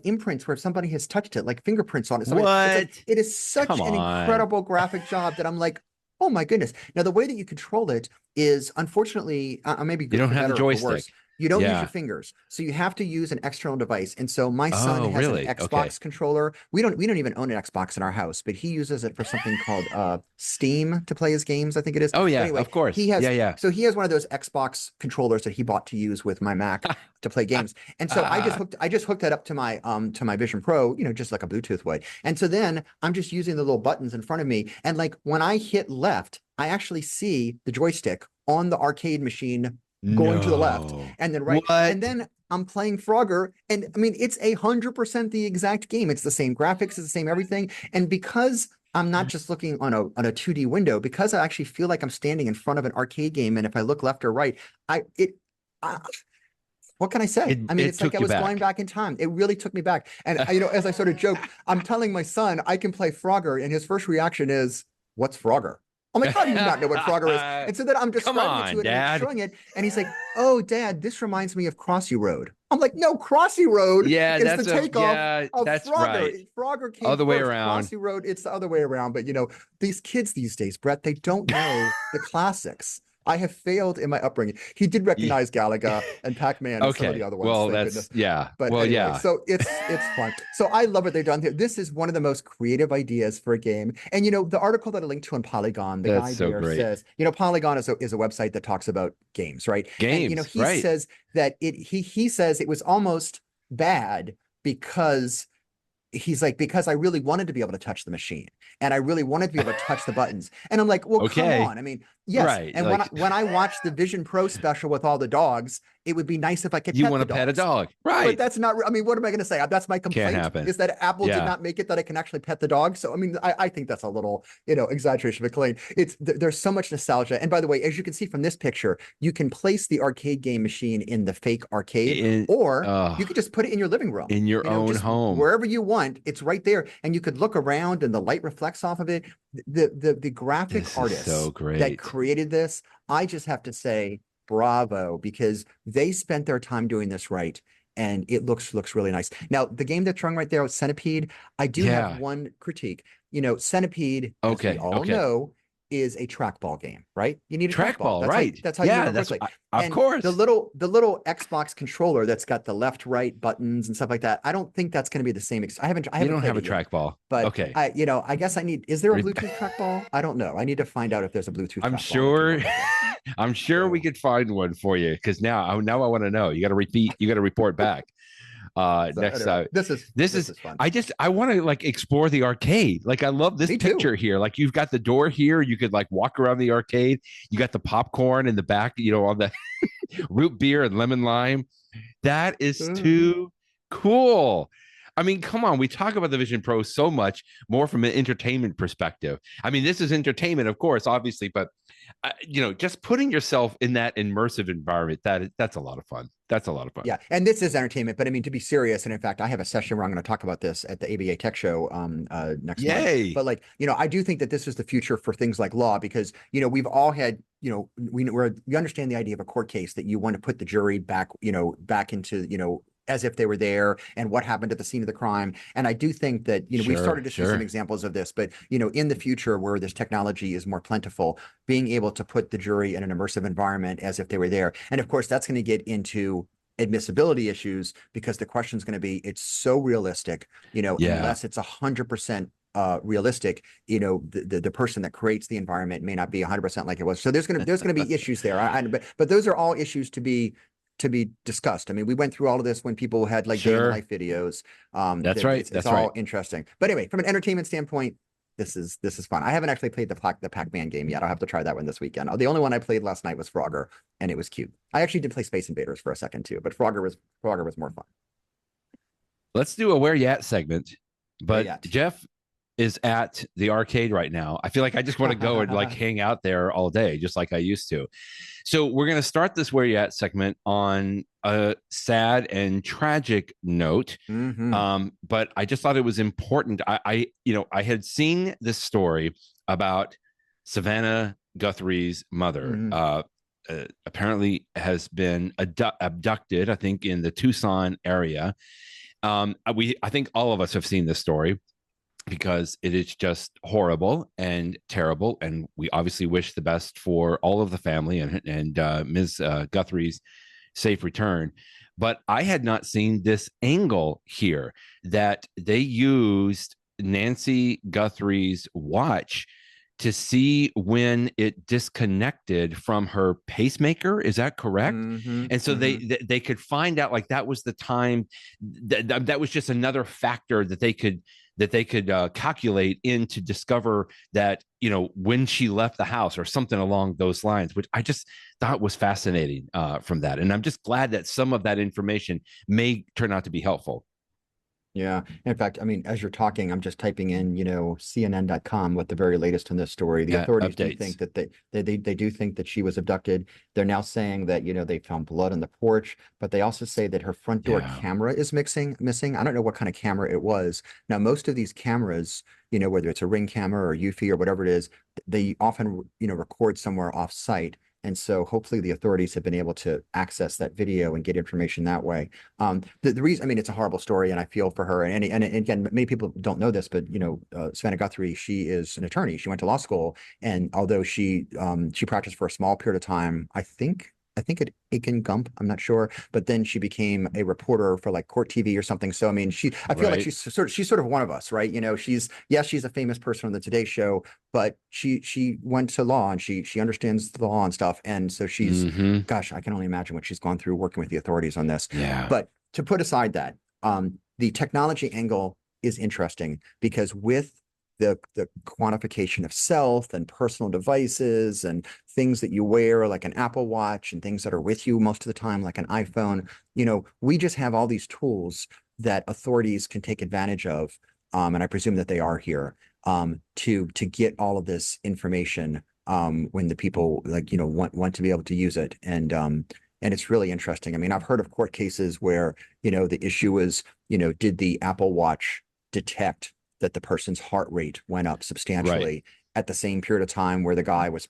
imprints where somebody has touched it, like fingerprints on it. So it is such an incredible graphic job that I'm like, oh my goodness. Now the way that you control it is, unfortunately, maybe you don't have the joystick. You don't use your Yeah. fingers, so you have to use an external device. And so my son Oh, has an really? Okay. Xbox controller. We don't even own an Xbox in our house, but he uses it for something called Steam to play his games, I think it is. Oh, But yeah, anyway, of course. Yeah, yeah. he has one of those Xbox controllers that he bought to use with my Mac to play games. And so I just hooked that up to my Vision Pro, just like a Bluetooth would. And so then I'm just using the little buttons in front of me. And like when I hit left, I actually see the joystick on the arcade machine going to the left No. and then right. What? And then I'm playing Frogger. And I mean, it's 100% the exact game. It's the same graphics, it's the same everything. And because I'm not just looking on a 2D window, because I actually feel like I'm standing in front of an arcade game. And if I look left or right, what can I say? I mean, It it's like took I you was going back in time. It really took me back. And as I sort of joke, I'm telling my son I can play Frogger, and his first reaction is, "What's Frogger?" I'm like, "How do you not know what Frogger is?" And so then I'm describing it to it and I'm showing it, and he's like, "Oh, Dad, this reminds me of Crossy Road." I'm like, "No, Crossy Road Yeah, is the takeoff of that's Frogger. right. Frogger came Other way first. around. Crossy Road, it's the other way around." But these kids these days, Brett, they don't know the classics. I have failed in my upbringing. He did recognize Galaga and Pac-Man and some of the other ones. Well, thank that's goodness. yeah. But well, anyway, yeah. so it's fun. So I love what they've done here. This is one of the most creative ideas for a game. And the article that I linked to on Polygon, the That's guy so there great. says, Polygon is a website that talks about games, right? Games, And he right. says that he says it was almost bad because he's like, because I really wanted to be able to touch the machine and I really wanted to be able to touch the buttons. And I'm like, well, come Okay. on. I mean, yes. Right, And like- when I watched the Vision Pro special with all the dogs, it would be nice if I could You pet want the to pet a dogs. dog, But right? that's not, I mean, what am I going to say? That's my complaint happen. is that Apple did Yeah. not make it that I can actually pet the dog. So, I mean, I think that's a little, exaggeration of a claim. There's so much nostalgia. And by the way, as you can see from this picture, you can place the arcade game machine in the fake arcade, or you could just put it in your living room. In your own just home. wherever you want. It's right there. And you could look around and the light reflects off of it. The graphic artists so great. that created this, I just have to say bravo, because they spent their time doing this right. And it looks really nice. Now, the game that's showing right there with Centipede, I do have one critique. Centipede, as we all know, is a trackball game, right? You need a trackball, right? That's how you do it quickly. Of course. The little Xbox controller that's got the left, right buttons and stuff like that. I don't think that's going to be the same. I haven't. You don't have a trackball, but okay. I guess I need. Is there a Bluetooth trackball? I don't know. I need to find out if there's a Bluetooth. I'm sure. I'm sure we could find one for you, because now I want to know. You got to repeat. You got to report back. Next time. This is fun. I want to like explore the arcade. Like, I love this picture here. Like, you've got the door here, you could like walk around the arcade, you got the popcorn in the back, on the root beer and lemon lime. That is too cool. I mean, come on, we talk about the Vision Pro so much more from an entertainment perspective. I mean, this is entertainment, of course, obviously, but just putting yourself in that immersive environment, that's a lot of fun. That's a lot of fun. Yeah. And this is entertainment, but I mean, to be serious. And in fact, I have a session where I'm going to talk about this at the ABA Tech Show next month. But I do think that this is the future for things like law, because, we've all had, we understand the idea of a court case that you want to put the jury back into, as if they were there and what happened at the scene of the crime. And I do think that, we've started to see some examples of this, but, in the future where this technology is more plentiful, being able to put the jury in an immersive environment as if they were there. And of course, that's going to get into admissibility issues, because the question is going to be, it's so realistic, unless it's 100% realistic, the person that creates the environment may not be 100% like it was. So there's going to be issues there. But those are all issues to be discussed. I mean, we went through all of this when people had like day in life videos. That's right. It's all interesting. But anyway, from an entertainment standpoint, this is fun. I haven't actually played the Pac-Man game yet. I'll have to try that one this weekend. The only one I played last night was Frogger, and it was cute. I actually did play Space Invaders for a second too, but Frogger was more fun. Let's do a Where You At segment. But Jeff is at the arcade right now. I feel like I just want to go and like hang out there all day, just like I used to. So we're going to start this Where You At segment on a sad and tragic note. But I just thought it was important. I had seen this story about Savannah Guthrie's mother. Apparently has been abducted, I think, in the Tucson area. I think all of us have seen this story, because it is just horrible and terrible, and we obviously wish the best for all of the family and Ms. Guthrie's safe return. But I had not seen this angle here that they used Nancy Guthrie's watch to see when it disconnected from her pacemaker. Is that correct? Mm-hmm, And so mm-hmm. they could find out, like, that was the time, that was just another factor that they could calculate in to discover that, when she left the house or something along those lines, which I just thought was fascinating from that. And I'm just glad that some of that information may turn out to be helpful. Yeah. In fact, I mean, as you're talking, I'm just typing in, CNN.com with the very latest on this story. The Yeah, authorities do think updates. that they do think that she was abducted. They're now saying that, they found blood on the porch, but they also say that her front door Yeah. camera is missing. I don't know what kind of camera it was. Now, most of these cameras, whether it's a Ring camera or Eufy or whatever it is, they often, record somewhere off site. And so hopefully the authorities have been able to access that video and get information that way. The reason, I mean, it's a horrible story and I feel for her. And again, many people don't know this, but, Savannah Guthrie, she is an attorney. She went to law school. And although she practiced for a small period of time, I think at Aiken Gump, I'm not sure, but then she became a reporter for like Court TV or something. So I mean, I feel like Right. she's sort of one of us, right? She's a famous person on the Today Show, but she went to law and she understands the law and stuff. And so Hmm. gosh, I can only imagine what she's gone through working with the authorities on this. Yeah. But to put aside that, the technology angle is interesting because with the quantification of self and personal devices and things that you wear, like an Apple Watch, and things that are with you most of the time, like an iPhone, we just have all these tools that authorities can take advantage of, and I presume that they are here, to get all of this information, when the people, like, want to be able to use it. And it's really interesting. I mean, I've heard of court cases where, the issue is, did the Apple Watch detect that the person's heart rate went up Right. substantially at the same period of time where the guy was,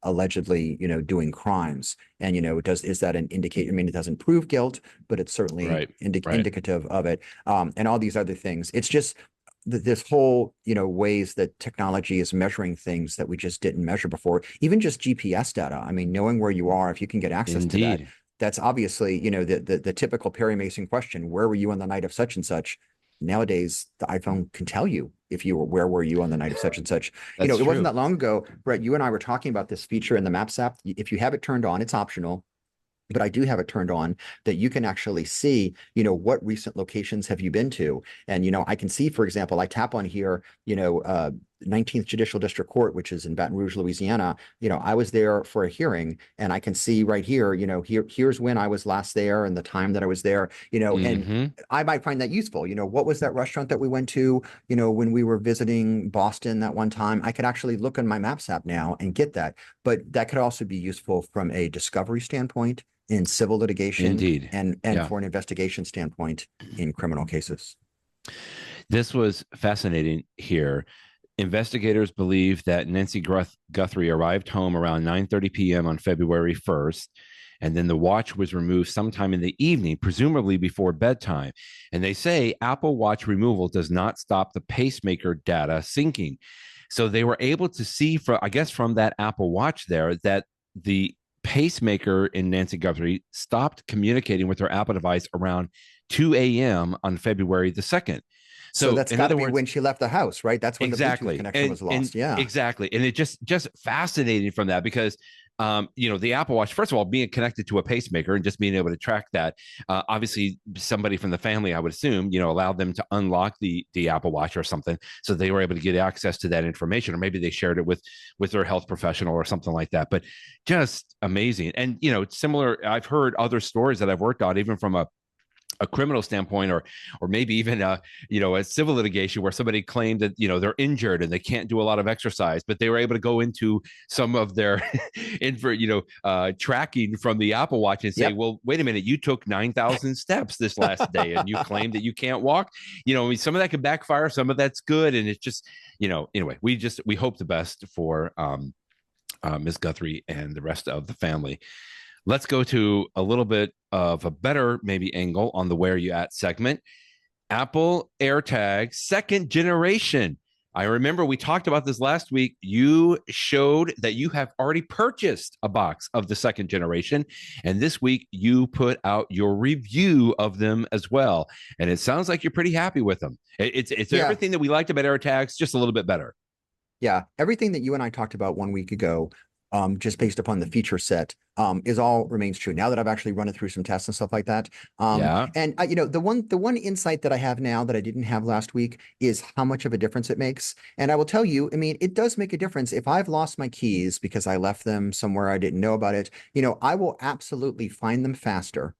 allegedly, doing crimes? And, is that an indicator? I mean, it doesn't prove guilt, but it's certainly Right. Right. indicative of it. And all these other things. It's just this whole, ways that technology is measuring things that we just didn't measure before, even just GPS data. I mean, knowing where you are, if you can get access to that, Indeed. that's obviously, the typical Perry Mason question: where were you on the night of such and such? Nowadays, the iPhone can tell you if you were, where were you on the night of such and such. That's It wasn't true. that long ago, Brett, you and I were talking about this feature in the Maps app. If you have it turned on, it's optional, but I do have it turned on, that you can actually see, what recent locations have you been to? And, I can see, for example, I tap on here, 19th Judicial District Court, which is in Baton Rouge, Louisiana. I was there for a hearing, and I can see right here, here's when I was last there and the time that I was there, and Hmm. I might find that useful. What was that restaurant that we went to, when we were visiting Boston that one time? I could actually look on my Maps app now and get that. But that could also be useful from a discovery standpoint in civil litigation, Indeed. and Yeah. for an investigation standpoint in criminal cases. This was fascinating here. Investigators believe that Nancy Guthrie arrived home around 9:30 p.m. on February 1st, and then the watch was removed sometime in the evening, presumably before bedtime. And they say Apple Watch removal does not stop the pacemaker data syncing. So they were able to see, I guess, from that Apple Watch there, that the pacemaker in Nancy Guthrie stopped communicating with her Apple device around 2 a.m. on February the 2nd. So So, that's in got to other be words, when she left the house, right? That's when the Bluetooth exactly. connection was And lost. Yeah. exactly. And it just fascinating from that because the Apple Watch, first of all, being connected to a pacemaker and just being able to track that, obviously somebody from the family, I would assume, allowed them to unlock the Apple Watch or something. So they were able to get access to that information, or maybe they shared it with their health professional or something like that. But just amazing. And, similar, I've heard other stories that I've worked on, even from a criminal standpoint, or maybe even a civil litigation where somebody claimed that they're injured and they can't do a lot of exercise, but they were able to go into some of their tracking from the Apple Watch and say, Yep. well, wait a minute, you took 9,000 steps this last day and you claim that you can't walk. I mean, some of that could backfire, some of that's good, and it's just anyway, we hope the best for Ms. Guthrie and the rest of the family. Let's go to a little bit of a better maybe angle on the Where You At segment. Apple AirTag second generation I remember we talked about this last week. You showed that you have already purchased a box of the second generation. And this week you put out your review of them as well. And it sounds like you're pretty happy with them. It's Yeah. everything that we liked about AirTags, just a little bit better. Yeah, everything that you and I talked about 1 week ago, just based upon the feature set, is all remains true. Now that I've actually run it through some tests and stuff like that, Yeah. and you know, the one insight that I have now that I didn't have last week is how much of a difference it makes. And I will tell you, I mean, it does make a difference. If I've lost my keys because I left them somewhere I didn't know about it, you know, I will absolutely find them faster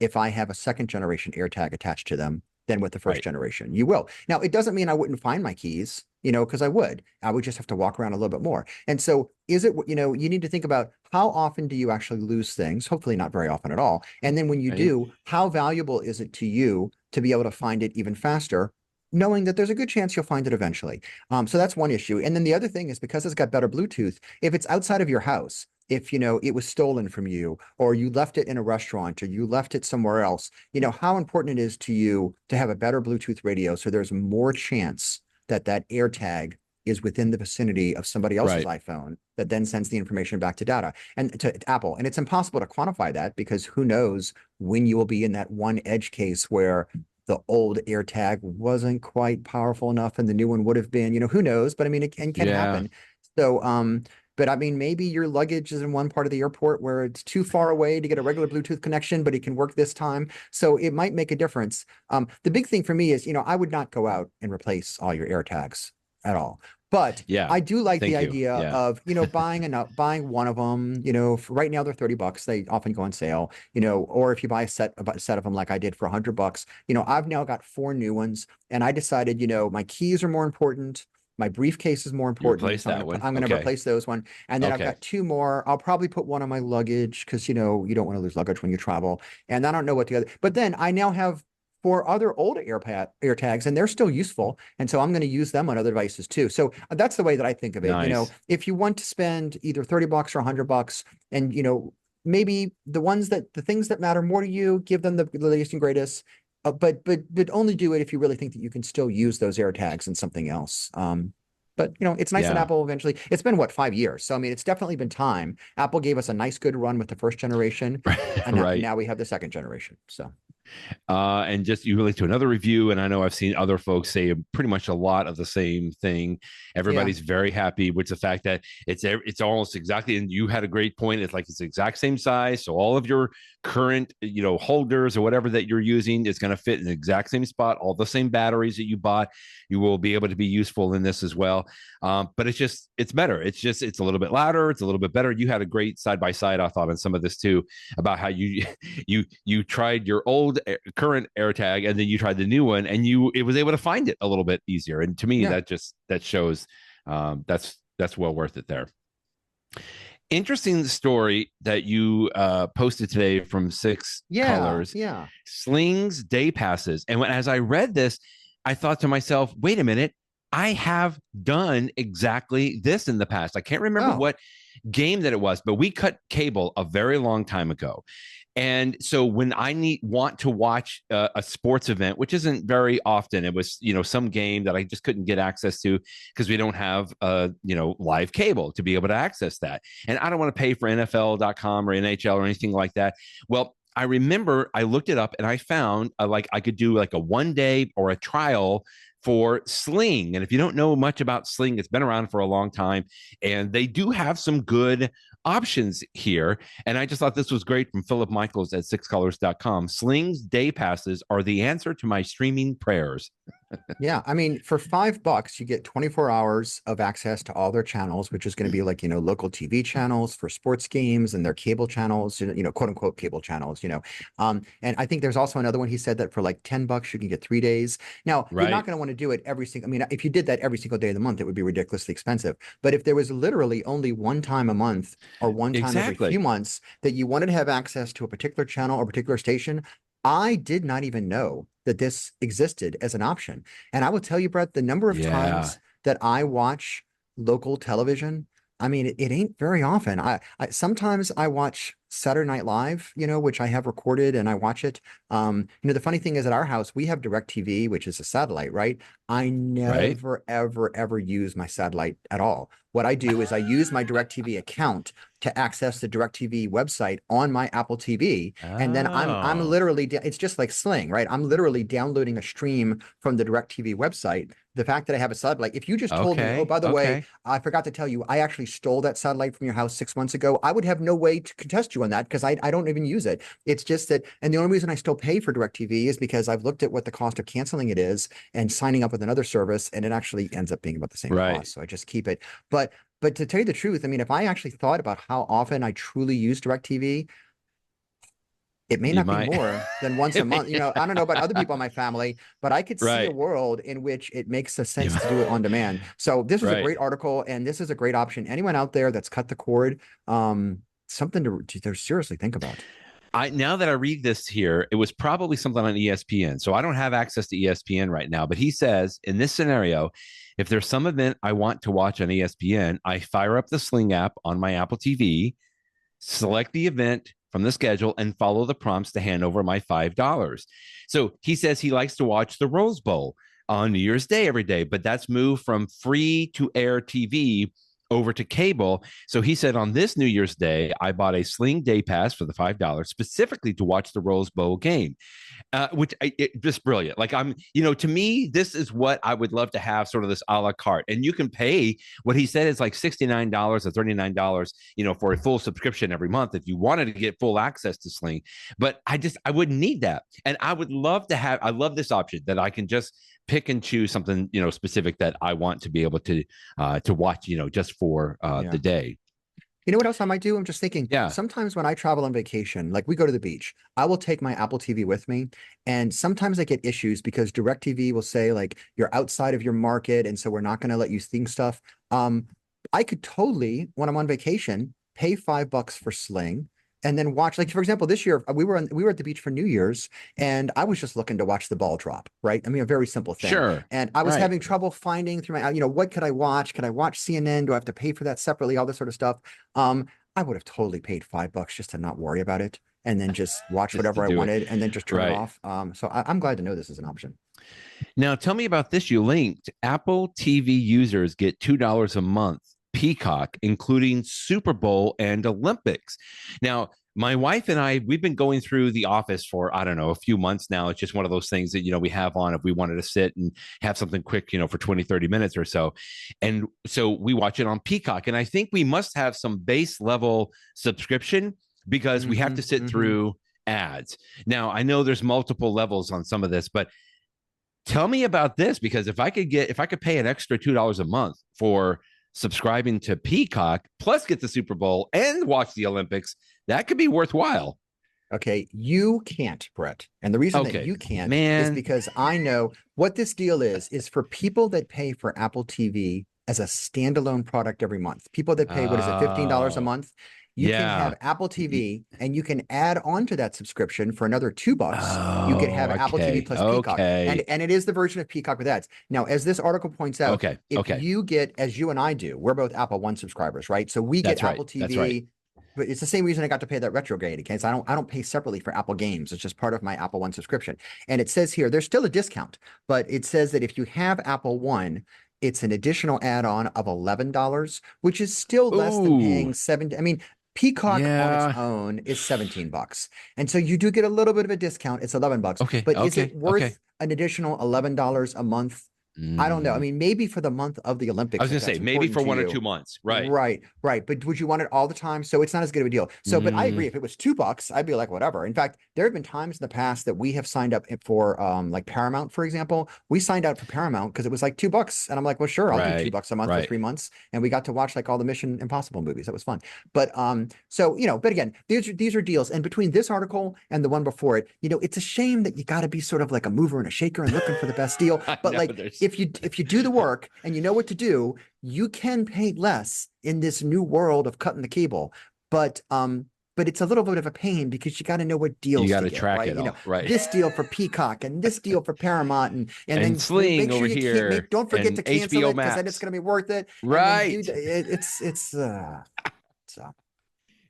if I have a second generation AirTag attached to them than with the first Right. generation. You will. Now, it doesn't mean I wouldn't find my keys, you know, because I would. I would just have to walk around a little bit more. And so, is it, you know, you need to think about how often do you actually lose things? Hopefully, not very often at all. And then when you Right. do, how valuable is it to you to be able to find it even faster? Knowing that there's a good chance you'll find it eventually. So that's one issue. And then the other thing is because it's got better Bluetooth, if it's outside of your house, if you know it was stolen from you or you left it in a restaurant or you left it somewhere else, you know how important it is to you to have a better Bluetooth radio so there's more chance that that AirTag is within the vicinity of somebody else's Right. iPhone that then sends the information back to data and to Apple. And it's impossible to quantify that because who knows when you will be in that one edge case where the old AirTag wasn't quite powerful enough and the new one would have been, you know, who knows? But I mean, it can Yeah. happen. So, but I mean, maybe your luggage is in one part of the airport where it's too far away to get a regular Bluetooth connection, but it can work this time. So it might make a difference. The big thing for me is, you know, I would not go out and replace all your AirTags at all. But Yeah. I do like the Thank you. idea Yeah. of, you know, buying one of them, you know, right now they're $30. They often go on sale, you know, or if you buy a set of them like I did for $100, you know, I've now got 4 new ones and I decided, you know, my keys are more important. My briefcase is more You important. replaced So that one. I'm gonna Okay. replace those one. And then I've Okay. got 2 more. I'll probably put one on my luggage because you know you don't want to lose luggage when you travel. And I don't know what the other, but then I now have 4 other old AirTags and they're still useful. And so I'm going to use them on other devices too. So that's the way that I think of it. You know, Nice. if you want to spend either $30 or $100 and, you know, maybe the things that matter more to you, give them the latest and greatest. But only do it if you really think that you can still use those AirTags and something else. But you know, it's nice that Yeah. Apple eventually, it's been what, 5 years. So I mean, it's definitely been time. Apple gave us a nice good run with the first generation, and Right. now we have the second generation. So And just you relate to another review, and I know I've seen other folks say pretty much a lot of the same thing. yeah. Everybody's very happy with the fact that it's almost exactly. And you had a great point. It's like it's the exact same size, so all of your current holders or whatever that you're using is going to fit in the exact same spot. All the same batteries that you bought, you will be able to be useful in this as well. But it's better. It's a little bit louder. It's a little bit better. You had a great side by side, I thought, on some of this too, about how you tried your old current AirTag and then you tried the new one and it was able to find it a little bit easier. And to me, Yeah. that shows that's well worth it there. Interesting story that you posted today from Six Yeah. Colors, Yeah. Slings day passes. And as I read this, I thought to myself, wait a minute, I have done exactly this in the past. I can't remember Oh, what game that it was, but we cut cable a very long time ago. And so when I want to watch a sports event, which isn't very often, it was some game that I just couldn't get access to because we don't have live cable to be able to access that, and I don't want to pay for NFL.com or NHL or anything like that. Well, I remember I looked it up and I found like I could do like a 1 day or a trial for Sling. And if you don't know much about Sling, it's been around for a long time, and they do have some good options here. And I just thought this was great from Philip Michaels at sixcolors.com. Sling's day passes are the answer to my streaming prayers. yeah. I mean, for $5, you get 24 hours of access to all their channels, which is going to be like, you know, local TV channels for sports games and their cable channels, you know, quote unquote cable channels, you know. And I think there's also another one he said that for like $10, you can get 3 days. Now, you're not Right. going to want to do it every single, I mean, if you did that every single day of the month, it would be ridiculously expensive. But if there was literally only one time a month or one time every few Exactly. months that you wanted to have access to a particular channel or particular station, I did not even know that this existed as an option. And I will tell you, Brett, the number of Yeah. times that I watch local television, I mean, it ain't very often. I sometimes I watch Saturday Night Live, you know, which I have recorded and I watch it. You know, the funny thing is at our house, we have DirecTV, which is a satellite, right? I right? never, ever, ever use my satellite at all. What I do is I use my DirecTV account to access the DirecTV website on my Apple TV, and then I'm Oh, literally it's just like Sling, right? I'm literally downloading a stream from the DirecTV website. The fact that I have a satellite, if you just told me, oh, okay, by the way, okay, I forgot to tell you, I actually stole that satellite from your house 6 months ago, I would have no way to contest you on that because I don't even use it. It's just that, and the only reason I still pay for DirecTV is because I've looked at what the cost of canceling it is and signing up with another service, and it actually ends up being about the same right. cost. So I just keep it. But to tell you the truth, I mean, if I actually thought about how often I truly use DirecTV, it may You not be might, more than once a month. I don't know about other people in my family, but I could see a right. world in which it makes a You sense to do it on demand. So this was a right. great article, and this is a great option. Anyone out there that's cut the cord, something to seriously think about. I now that I read this here, it was probably something on ESPN. So I don't have access to ESPN right now, but he says in this scenario, if there's some event I want to watch on ESPN, I fire up the Sling app on my Apple TV, select the event from the schedule, and follow the prompts to hand over my $5. So he says he likes to watch the Rose Bowl on New Year's Day every day, but that's moved from free to air TV over to cable. So he said on this New Year's Day, I bought a Sling Day Pass for the $5 specifically to watch the Rose Bowl game, just brilliant. Like to me, this is what I would love to have, sort of this a la carte. And you can pay what he said is like $69 or $39, for a full subscription every month if you wanted to get full access to Sling. But I wouldn't need that. And I would love to have, I love this option that I can just pick and choose something, specific that I want to be able to watch, just for Yeah. the day. You know what else I might do? I'm just thinking Yeah. sometimes when I travel on vacation, like we go to the beach, I will take my Apple TV with me. And sometimes I get issues because DirecTV will say, like, you're outside of your market. And so we're not going to let you think stuff. I could totally, when I'm on vacation, pay $5 for Sling and then watch, like, for example, this year we were at the beach for New Year's, and I was just looking to watch the ball drop, right? I mean, a very simple thing. Sure. And I was Right. having trouble finding through my, what could I watch? Could I watch CNN? Do I have to pay for that separately? All this sort of stuff. I would have totally paid $5 just to not worry about it and then just watch Just to whatever I do it. wanted and then just turn it Right. off. So I'm glad to know this is an option. Now, tell me about this. You linked Apple TV users get $2 a month, Peacock, including Super Bowl and Olympics. Now, my wife and I, we've been going through The Office for, I don't know, a few months now. It's just one of those things that, we have on if we wanted to sit and have something quick, for 20, 30 minutes or so. And so we watch it on Peacock. And I think we must have some base level subscription because we have to sit through ads. Now, I know there's multiple levels on some of this, but tell me about this, because if I could pay an extra $2 a month for subscribing to Peacock, plus get the Super Bowl and watch the Olympics, that could be worthwhile. Okay, you can't, Brett. And the reason that Okay, you can't is man. because I know what this deal is for people that pay for Apple TV as a standalone product every month. People that pay, what is it, $15 a Oh, month? You can yeah. have Apple TV and you can add on to that subscription for another $2. You can Oh, have Apple TV okay. plus Peacock. Okay. And it is the version of Peacock with ads. Now, as this article points out, Okay. if Okay. you get, as you and I do, we're both Apple One subscribers, right? So we get That's right. Apple That's right. TV. But it's the same reason I got to pay that retrograde account. I don't pay separately for Apple Games. It's just part of my Apple One subscription. And it says here, there's still a discount, but it says that if you have Apple One, it's an additional add-on of $11, which is still less than paying Ooh, $7. I mean, Peacock on its yeah. own is $17. And so you do get a little bit of a discount. It's $11. Okay. But is Okay. it Okay. worth an additional $11 a month? I don't know. I mean, maybe for the month of the I Olympics, was if going to say that's maybe important for to 1 or you. 2 months. Right. Right. But would you want it all the time? So it's not as good of a deal. So, but I agree. If it was $2, I'd be like, whatever. In fact, there have been times in the past that we have signed up for like Paramount, for example. We signed up for Paramount because it was like $2. And I'm like, well, sure, I'll do $2 a month for 3 months. And we got to watch like all the Mission Impossible movies. That was fun. But so but again, these are deals. And between this article and the one before it, it's a shame that you got to be sort of like a mover and a shaker and looking for the best deal. But know, like if you do the work and you know what to do, you can pay less in this new world of cutting the cable. But it's a little bit of a pain because you got to know what deals you got to to get, track right? it all. Right. This deal for Peacock and this deal for Paramount and then Sling make sure over you here. don't forget And to cancel HBO it because then Max. it's going to be worth it. Right. And then so.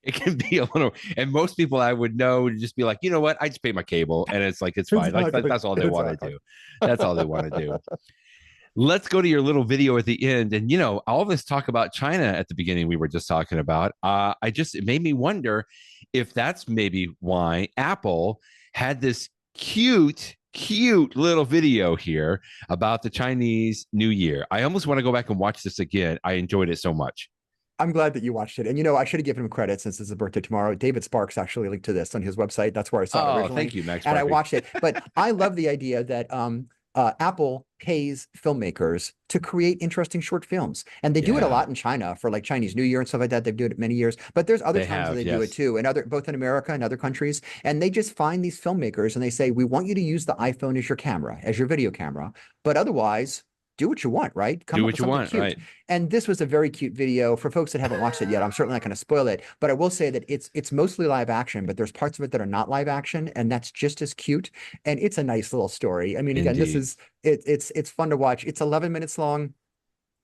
It can be a little, and most people I would know would just be like, you know what? I just pay my cable, and it's like it's fine. Like that's all they want to do. That's all they want to do. let's go to your little video at the end. And, all this talk about China at the beginning, we were just talking about. It made me wonder if that's maybe why Apple had this cute little video here about the Chinese New Year. I almost want to go back and watch this again. I enjoyed it so much. I'm glad that you watched it. And, I should have given him credit since it's his birthday tomorrow. David Sparks actually linked to this on his website. That's where I saw it originally. Thank you, Max. And I watched it. But I love the idea that Apple pays filmmakers to create interesting short films. And they do it a lot in China for like Chinese New Year and stuff like that. They've done it many years. But there's other times they do it too, and both in America and other countries. And they just find these filmmakers and they say, we want you to use the iPhone as your camera, as your video camera. But otherwise, do what you want, right? Do what you want, cute. Right? And this was a very cute video. For folks that haven't watched it yet, I'm certainly not going to spoil it, but I will say that it's mostly live action, but there's parts of it that are not live action, and that's just as cute. And it's a nice little story. I mean, again, it's fun to watch. It's 11 minutes long.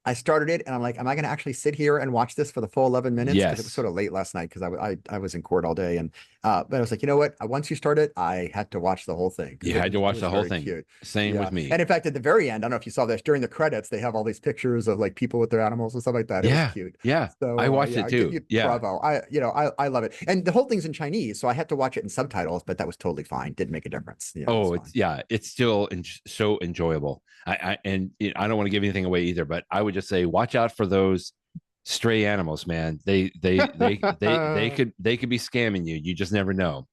I started it and I'm like, am I going to actually sit here and watch this for the full 11 minutes? Yes. Because it was sort of late last night because I was in court all day. And but I was like, you know what? Once you start it, I had to watch the whole thing. You had to watch the whole thing. Cute. Same with me. And in fact, at the very end, I don't know if you saw this, during the credits, they have all these pictures of like people with their animals and stuff like that. It was cute. Yeah. So I watched it too. Bravo. I love it. And the whole thing's in Chinese, so I had to watch it in subtitles, but that was totally fine. Didn't make a difference. It's still so enjoyable. I don't want to give anything away either, but I would just say watch out for those stray animals, man. They could be scamming you. You just never know.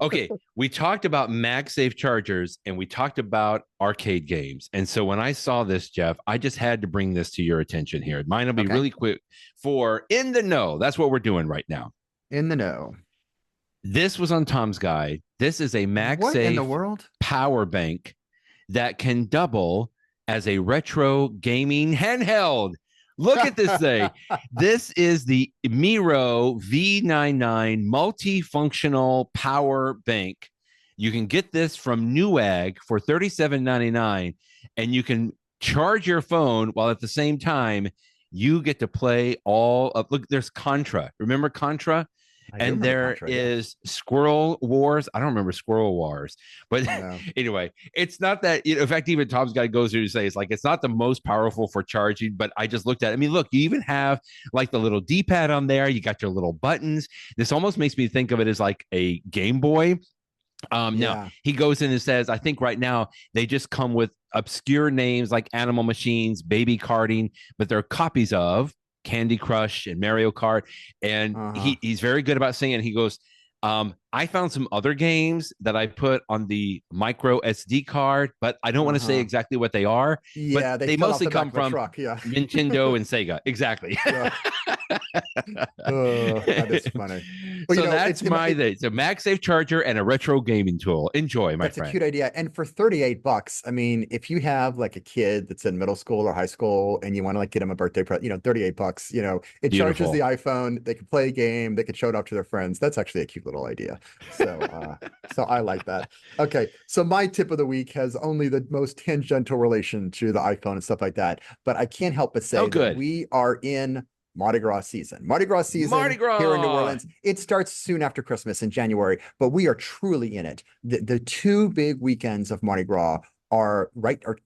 Okay, we talked about MagSafe chargers and we talked about arcade games. And so when I saw this, Jeff, I just had to bring this to your attention here. Mine will be really quick for In the Know. That's what we're doing right now. In the Know. This was on Tom's Guide. This is a MagSafe what in the world? Power bank that can double as a retro gaming handheld. Look at this thing. This is the Miro V99 multifunctional power bank. You can get this from Newegg for $37.99, and you can charge your phone while at the same time you get to play all of. Look, there's Contra. Remember Contra? And there is Squirrel Wars. I don't remember Squirrel Wars, but anyway, it's not that. In fact, even Tom's Guy goes through to say it's not the most powerful for charging. But I just looked at it. I mean, look, you even have like the little D-pad on there. You got your little buttons. This almost makes me think of it as like a Game Boy. Now he goes in and says, I think right now they just come with obscure names like Animal Machines, Baby Karting, but they're copies of Candy Crush and Mario Kart. And he's very good about saying, he goes, I found some other games that I put on the micro SD card, but I don't want to say exactly what they are. Yeah, but they mostly come from Nintendo and Sega. Exactly. That is funny. Well, so that's it's a MagSafe charger and a retro gaming tool. Enjoy, my friend. That's a cute idea. And for $38, I mean, if you have like a kid that's in middle school or high school and you want to like get them a birthday present, $38, it charges the iPhone. They can play a game. They can show it off to their friends. That's actually a cute little idea. So I like that. Okay, so my tip of the week has only the most tangential relation to the iPhone and stuff like that, but I can't help but say that we are in Mardi Gras season. Mardi Gras season here in New Orleans. It starts soon after Christmas in January, but we are truly in it. The two big weekends of Mardi Gras are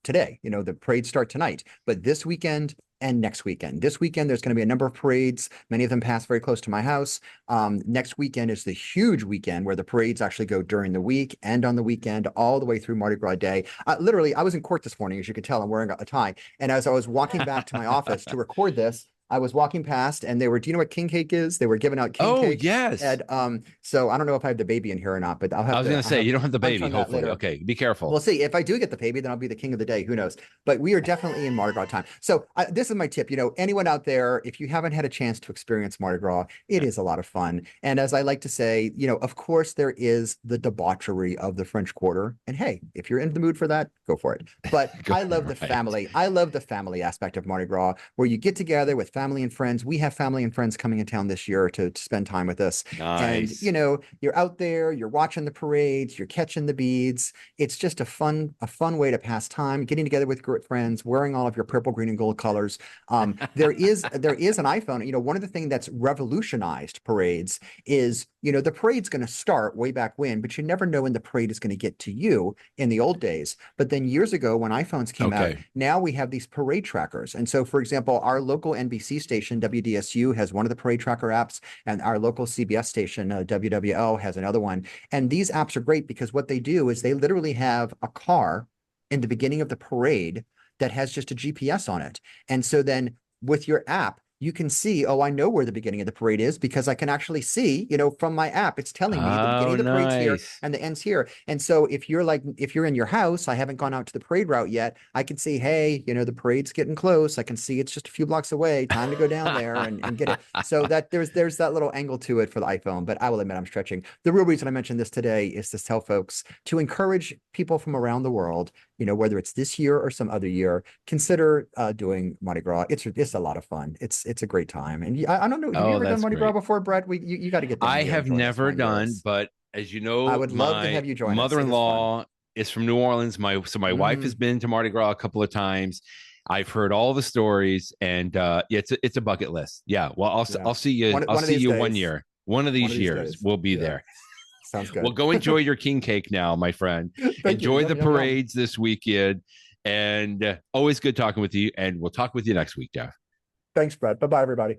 today. The parades start tonight, but this weekend and next weekend. This weekend, there's going to be a number of parades. Many of them pass very close to my house. Next weekend is the huge weekend where the parades actually go during the week and on the weekend, all the way through Mardi Gras Day. Literally, I was in court this morning, as you can tell, I'm wearing a tie. And as I was walking back to my office to record this, I was walking past and do you know what king cake is? They were giving out king cake. Oh, yes. And so I don't know if I have the baby in here or not, but I was going to say, you don't have the baby, hopefully. Okay, be careful. We'll see. If I do get the baby, then I'll be the king of the day. Who knows? But we are definitely in Mardi Gras time. So this is my tip. Anyone out there, if you haven't had a chance to experience Mardi Gras, it is a lot of fun. And as I like to say, of course, there is the debauchery of the French Quarter. And hey, if you're in the mood for that, go for it. But I love the family. I love the family aspect of Mardi Gras, where you get together with family and friends. We have family and friends coming in town this year to spend time with us. And, Nice. you know, you're out there, you're watching the parades, you're catching the beads. It's just a fun way to pass time, getting together with great friends, wearing all of your purple, green, and gold colors. There is an iPhone. You know, one of the things that's revolutionized parades is, you know, the parade's going to start way back when, but you never know when the parade is going to get to you in the old days. But then years ago, when iPhones came out, Okay. now we have these parade trackers. And so, for example, our local NBC station, WDSU, has one of the parade tracker apps, and our local CBS station, WWL, has another one. And these apps are great because what they do is they literally have a car in the beginning of the parade that has just a GPS on it. And so then with your app, you can see, oh, I know where the beginning of the parade is because I can actually see, you know, from my app, it's telling me the beginning Oh, of the parade's here nice. and the end's here. And so if you're in your house, I haven't gone out to the parade route yet, I can see, hey, you know, the parade's getting close. I can see it's just a few blocks away. Time to go down there and get it. So that there's that little angle to it for the iPhone, but I will admit I'm stretching. The real reason I mentioned this today is to tell folks to encourage people from around the world, you know, whether it's this year or some other year, consider doing Mardi Gras. It's a lot of fun. It's a great time. And I don't know, have you Oh, ever done that's Mardi Gras great. before, Brett? You got to get down I here and have join us never one year. done, but as you I know, would love to my have you join us. It is fun. mother-in-law is from New Orleans. My wife has Mm, been to Mardi Gras a couple of times. I've heard all the stories, and yeah, it's a bucket list. Yeah, well, yeah. I'll see you. I'll One of see these you one days. year. One of One these of these years, days. we'll be Yeah. there. Sounds Well, good. go enjoy your king cake now, my friend. Thank you. Enjoy Yum, the yum, yum. parades this weekend, and always good talking with you. And we'll talk with you next week, Jeff. Thanks, Brett. Bye-bye, everybody.